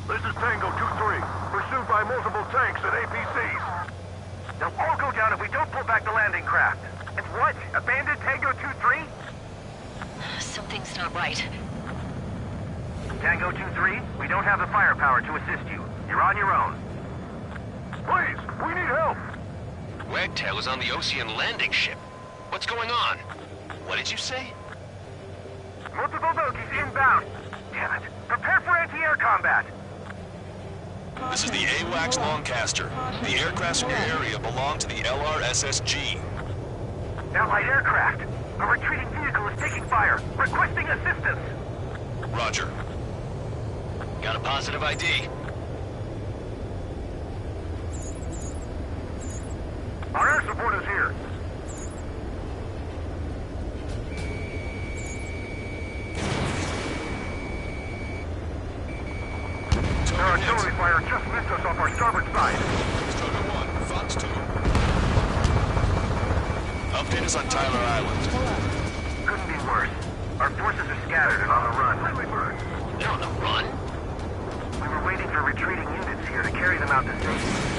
This is Tango 2-3, pursued by multiple tanks and APCs. They'll all go down if we don't pull back the landing craft. It's what? Abandoned Tango 2-3? Something's not right. Tango 2-3, we don't have the firepower to assist you. You're on your own. Please, we need help! Wagtail is on the Osean landing ship. What's going on? What did you say? Multiple bogies inbound. Damn it. Prepare for anti-air combat. This is the AWACS Lancaster. The aircrafts in your area belong to the LRSSG. Allied aircraft! A retreating vehicle is taking fire! Requesting assistance! Roger. Got a positive ID. Our air support is here! Their artillery fire just missed us off our starboard side. Stroker 1, Fox 2. Update us on Tyler Island. Couldn't be worse. Our forces are scattered and on the run. They're on the run? We were waiting for retreating units here to carry them out to safety.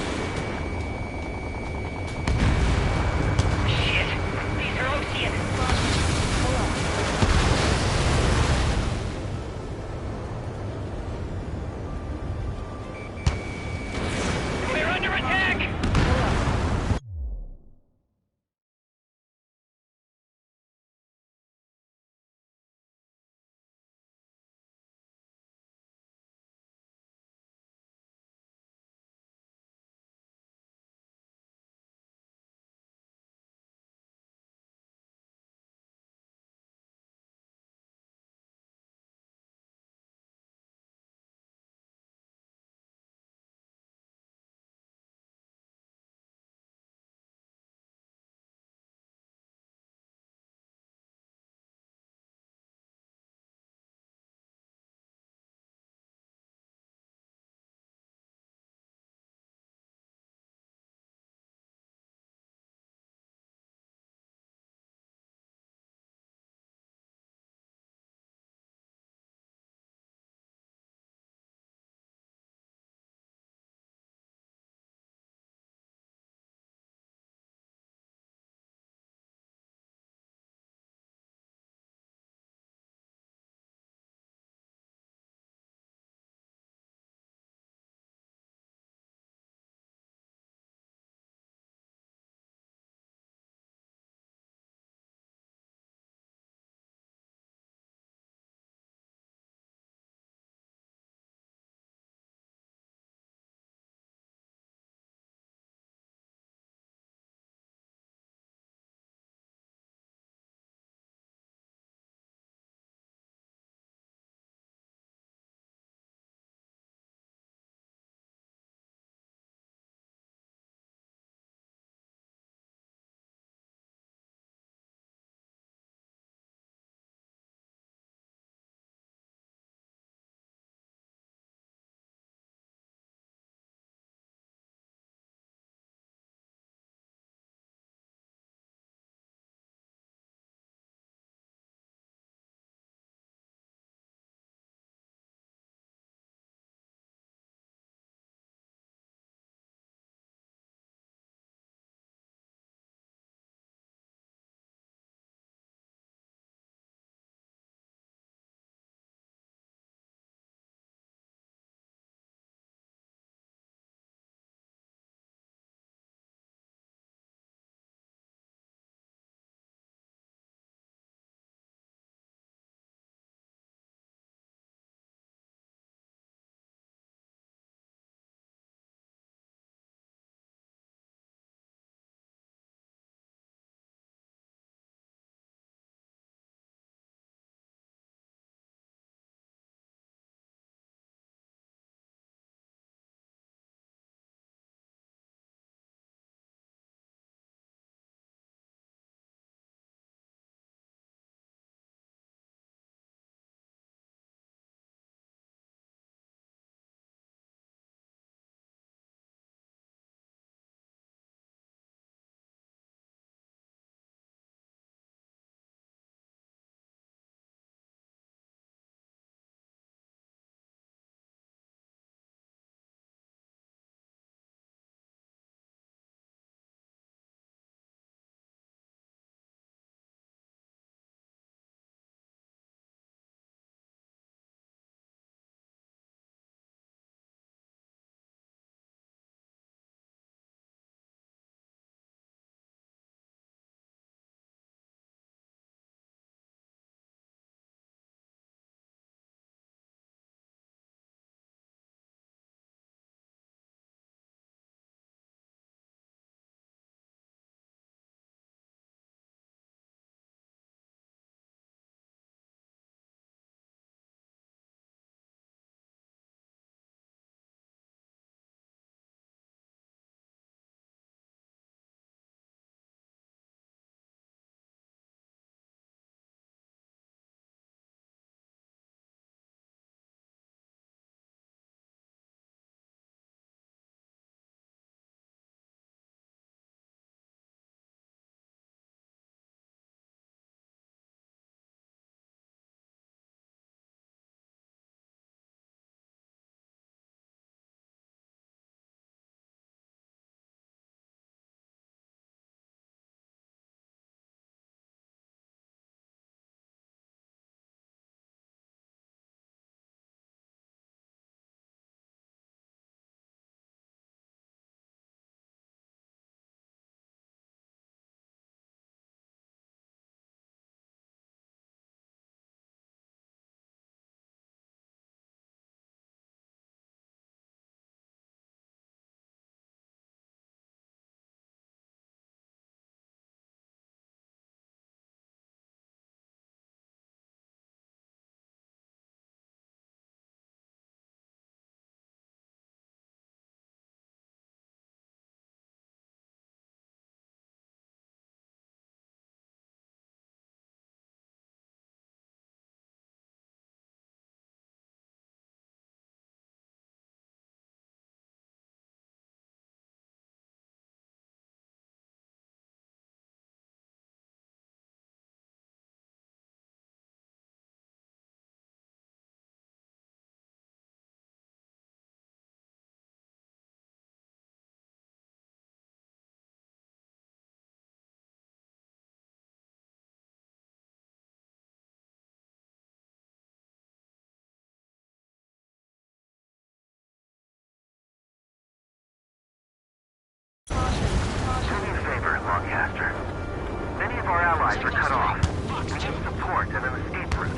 supplies are cut off. We need support and an escape route.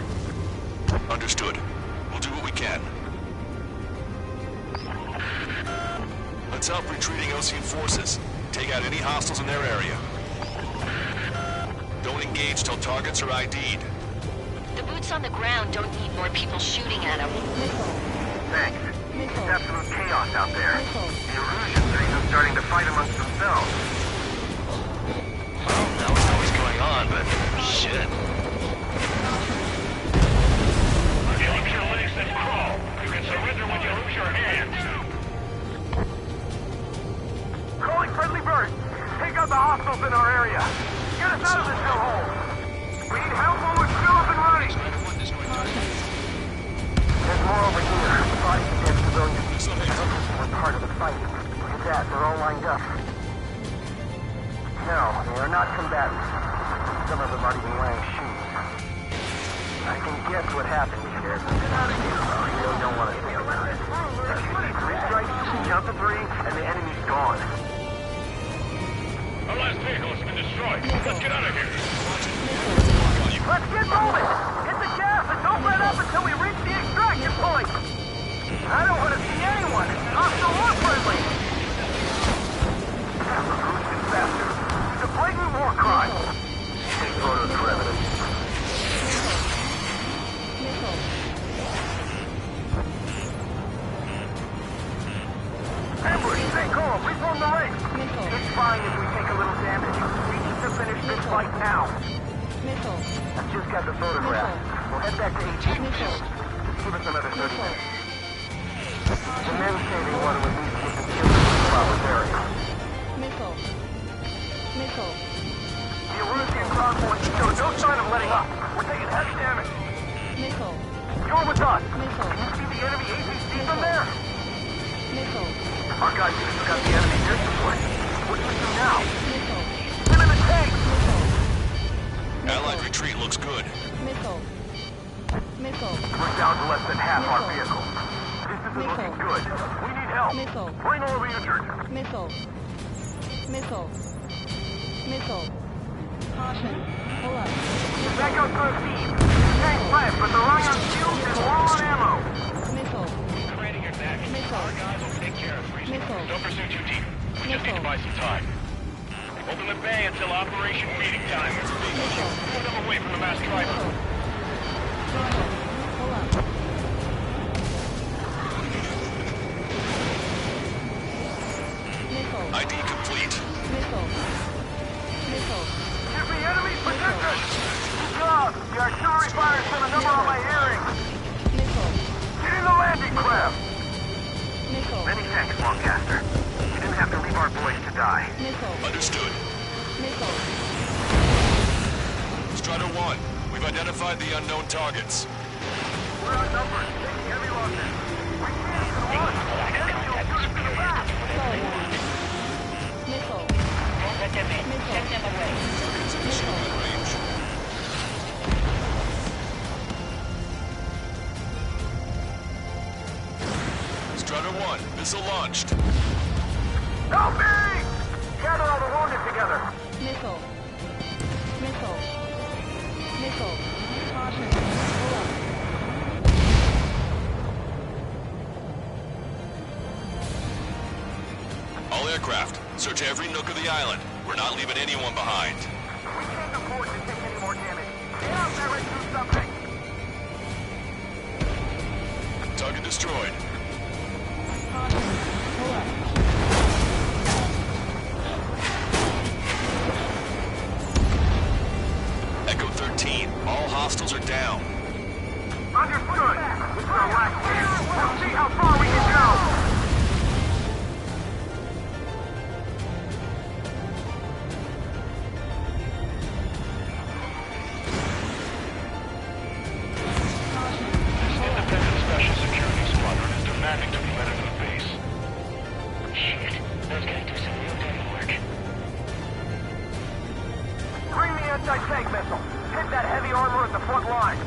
Understood. We'll do what we can. Let's help retreating Osean forces. Take out any hostiles in their area. Don't engage till targets are ID'd. The boots on the ground don't need more people shooting at them. Thanks. It's absolute chaos out there. The Erusians are even starting to fight amongst themselves. Well, now we know what's going on, but shit. Drop your legs and crawl. You can surrender when you lose your hands. Calling friendly birds. Take out the hostiles in our area. Get us out of this hellhole. We need help when we're still up and running. There's more over here. Bodies of dead civilians. We're part of the fight. Look at that. They're all lined up. No, they are not combatants. Some of them aren't even wearing shoes. I can guess what happened here. Get out of here. You really don't want to think about it. 3 strikes, count to 3, and the enemy's gone. Our last vehicle has been destroyed. Let's get out of here. Let's get moving! Hit the gas and don't let up until we reach the extraction point! I don't want to see anyone, hostile or friendly! Recruit's faster. It's a blatant war crime. Take photos for evidence. Ambush, stay calm, reform the ranks. It's fine if we take a little damage. We need to finish this fight now. I just got the photograph. We'll head back to HQ soon. Give us another 30 minutes. The men say they want to at least get the killers in the proper area. The Erusian ground force show no sign of letting up. We're taking heavy damage. You're with us. Can you see the enemy APC from there? Our guys just got the enemy air support. What do we do now? Get in the tank! Allied retreat looks good. We're down to less than half our vehicles. This isn't looking good. We need help. Bring all the injured. Caution. Pull up. That goes to a feed. Tank left, but they're running on shields and low on ammo. Training your neck. Our guys will take care of it. Don't pursue too deep. We just need to buy some time. Hold them at bay until Operation Meeting Time. Put them away from the mass driver. ID complete. Give me enemy position! Good job! The artillery fire sent a number on my hearing! Get in the landing craft! Many thanks, Lancaster. You didn't have to leave our boys to die. Understood. Strider 1, we've identified the unknown targets. We're outnumbered. Taking heavy losses. We can't even run. Enemy will shoot us in the back. Don't let them in. Send them away. Range. Strider 1, missile launched. Help me! Gather all the wounded together. Caution. Pull up. All aircraft, search every nook of the island. We're not leaving anyone behind. We can't afford to take any more damage. Get out there and do something. Target destroyed. Caution. Pull up. Echo 13, all hostiles are down. Understood. This is our last chance. We'll see how far we can go. Independent Special Security Squadron is demanding to be let into the base. Shit. Those guys do some real dirty work. Bring the anti-tank missile. Hit that heavy armor at the front line.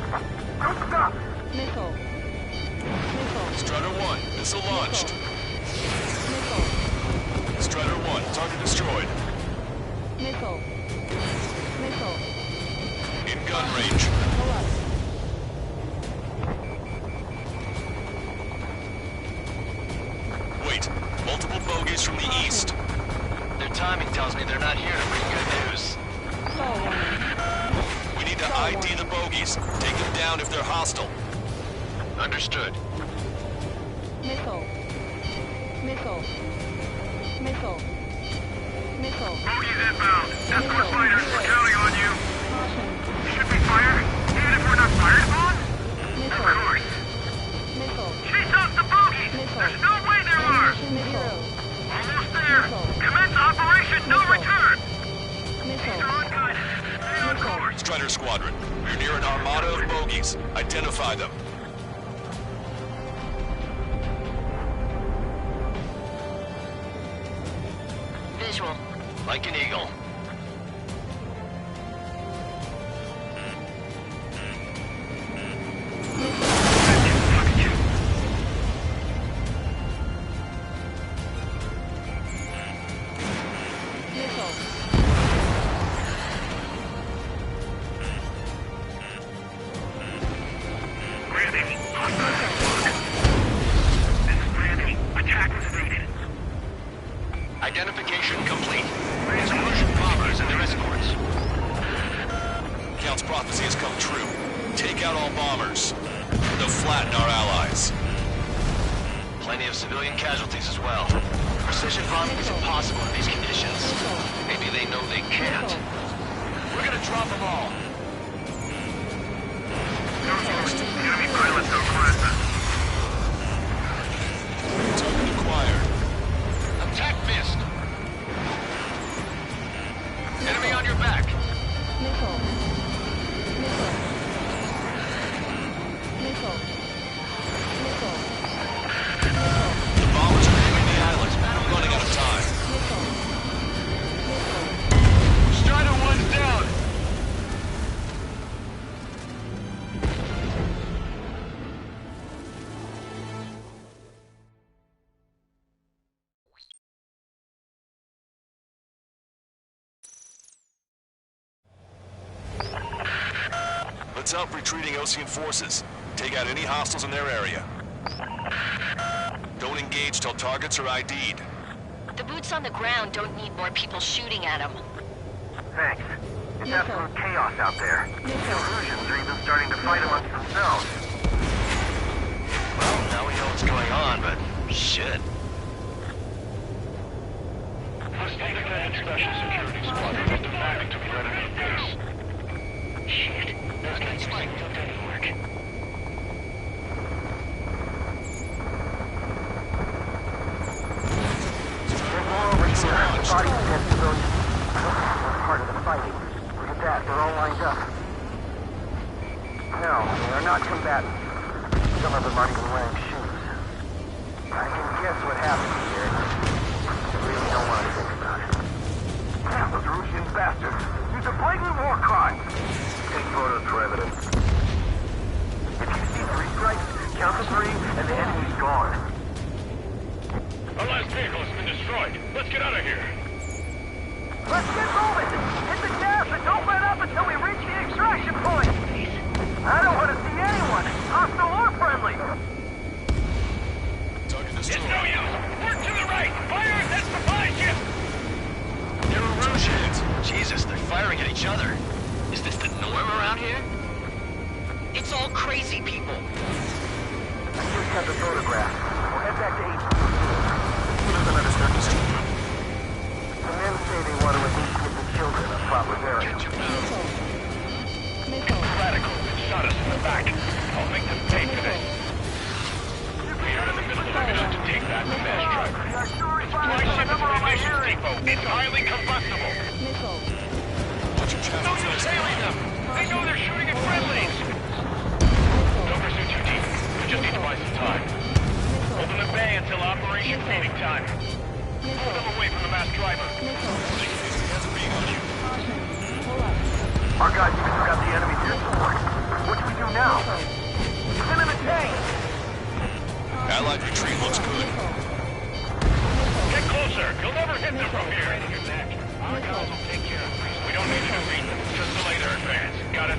Don't stop. Strider 1, missile launched. Strider 1, target destroyed. gun range. Wait, multiple bogeys from the east. Their timing tells me they're not here to bring good news. We need to ID the bogeys. Take them down if they're hostile. Understood. Missile. Missile. Missile. Missile. Bogies inbound. Escort fighters, we're counting on you. Should we fire? Even if we're not fired on? Of course. Missile. Chase out the bogies! There's no way there are! Almost there! Commence operation no return! These are on good. Stay on course. Strider Squadron, we're near an armada of bogeys. Identify them. Visual. Like an eagle. Identification complete. It's Russian bombers and their escorts. Count's prophecy has come true. Take out all bombers. They'll flatten our allies. Plenty of civilian casualties as well. Precision bombing is impossible in these conditions. Maybe they know they can't. We're gonna drop them all. Enemy pilots are aggressive. Target acquired. Attack missed. Enemy on your back. Missile. Missile. Missile. Missile. The bombers are hitting the island. We're running out of time. Strider 1's down. Let's help retreating Osean forces. Take out any hostiles in their area. Don't engage till targets are ID'd. The boots on the ground don't need more people shooting at them. Thanks. It's absolute chaos out there. The Illusions are even starting to fight amongst themselves. Well, now we know what's going on, but shit. Let's take that special security squadron into Mac to be ready for base. Shit. Those guys might do dirty work. There's more over here. Bodies of dead civilians. We're part of the fighting. Look at that. They're all lined up. No, they are not combatants. Some of them aren't even wearing shoes. I can guess what happened here. I really don't want to think about it. Damn, those Russian bastards. These are blatant war crimes. Take photos for evidence. If you see 3 strikes, count to 3, and the enemy's gone. Our last vehicle has been destroyed. Let's get out of here. Let's get moving! Hit the gas and don't let up until we reach the extraction point! I don't want to see anyone, hostile or friendly! Target destroyed. It's no use! Work to the right! Fire at that supply ship! They're Russians. Jesus, they're firing at each other. Is this the norm around here? It's all crazy people. I just got the photograph. We'll head back to HQ. He doesn't understand the street. The men say they want to at least give the children a proper burial. Radical shot us in the back. I'll make them pay for this. We are in the middle of a mission to take back the mass driver. The supply ship is a munitions depot. It's highly combustible. No use hailing them! They know they're shooting at friendlies! Don't pursue too deep. We just need to buy some time. Open the bay until operation feeding time. Pull them away from the mass driver. Our guys even took out the enemy's air support. What do we do now? Send in a tank! Allied retreat looks good. Get closer! You'll never hit them from here! Our guys will take care of things. We don't need you to beat them. Just delay their advance. Got it?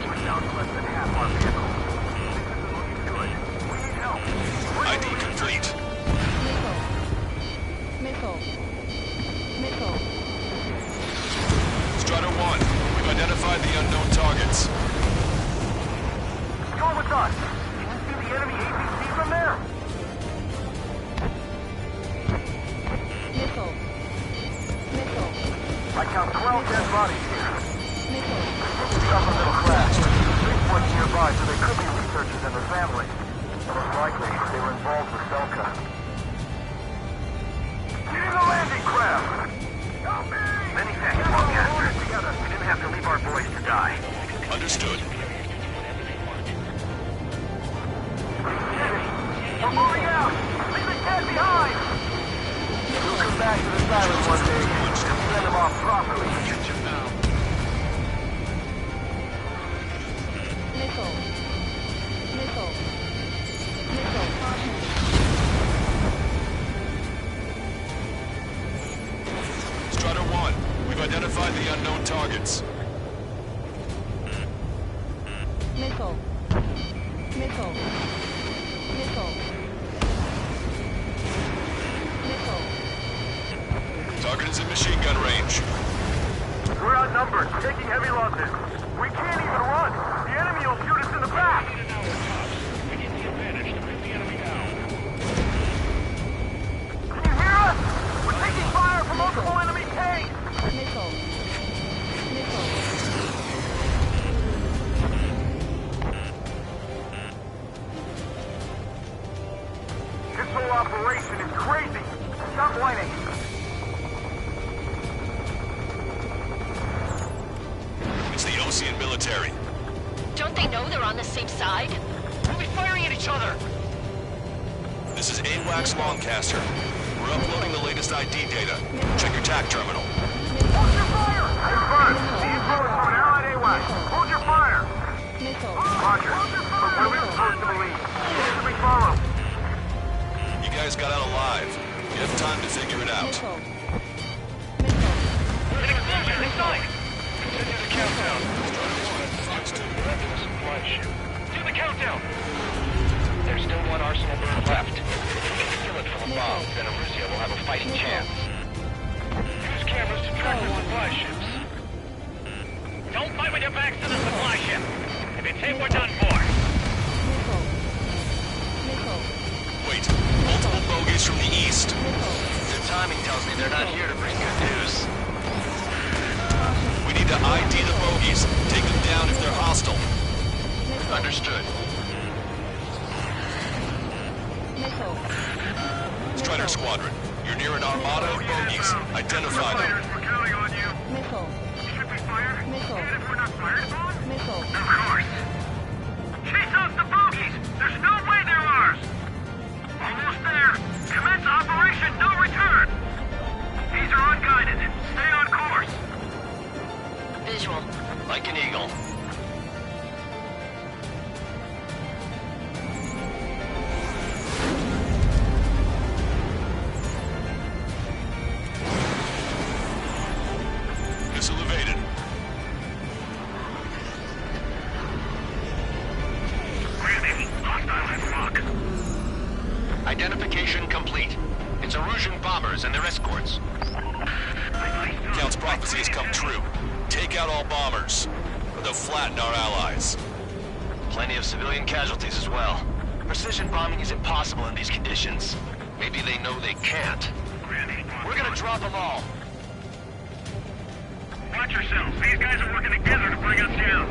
us. Can you see the enemy APC from there? Missile. Missile. I count 12 dead bodies here. Missile. Supplemental crash. Big ones nearby, so they could be researchers and their families. Most likely, they were involved with Belka. Needing a landing craft! Help me! Many thanks, Longcaster. Together, we didn't have to leave our boys to die. Understood. We're moving out! Leave the cat behind! We'll come back to this island one day and send them off properly. Missile. Missile. Missile. Caution. Strider 1, we've identified the unknown targets. Missile. Missile. Missile. Missile. Target is in machine gun range. We're outnumbered, taking heavy losses. We can't even run. The enemy will shoot us in the back. We need the advantage to bring the enemy down. Can you hear us? We're taking fire from multiple enemy tanks. Missile. Missile. This whole operation is crazy. Stop whining. It's the Osean military. Don't they know they're on the same side? We'll be firing at each other! This is AWACS Longcaster. We're uploading the latest ID data. Check your TAC terminal. Hold your fire! Confirmed. The info is from an allied AWACS. Hold your fire! Missile. Roger. But what are we supposed to believe? Who should we follow? You guys got out alive. You have time to figure it out. Missile. There's an explosion inside! Continue the countdown. Do the countdown! There's still one arsenal bird left. If we can kill it from above, then Arusia will have a fighting chance. Use cameras to track the supply ships. Don't fight with your backs to the supply ship. If it's hit, we're done for. Missile. Missile. Wait, multiple bogeys from the east. Their timing tells me they're not here to bring good news. We need to ID the bogeys. Take them down if they're hostile. Understood. Missile. Strider Squadron, you're near an armada of bogeys. Identify them. We're counting on you. Missile. Should we fire? Missile. Even if we're not fired upon? Missile. Of course. Chase out the bogeys! There's no way they're ours! Almost there. Commence operation no return! These are unguided. Stay on course. Visual. Like an eagle. Missile evaded. Hostile at rock. Identification complete. It's Erusian bombers and their escorts. Count's prophecy has come true. Take out all bombers, or they'll flatten our allies. Plenty of civilian casualties as well. Precision bombing is impossible in these conditions. Maybe they know they can't. We're gonna drop them all. Watch yourselves. These guys are working together to bring us down.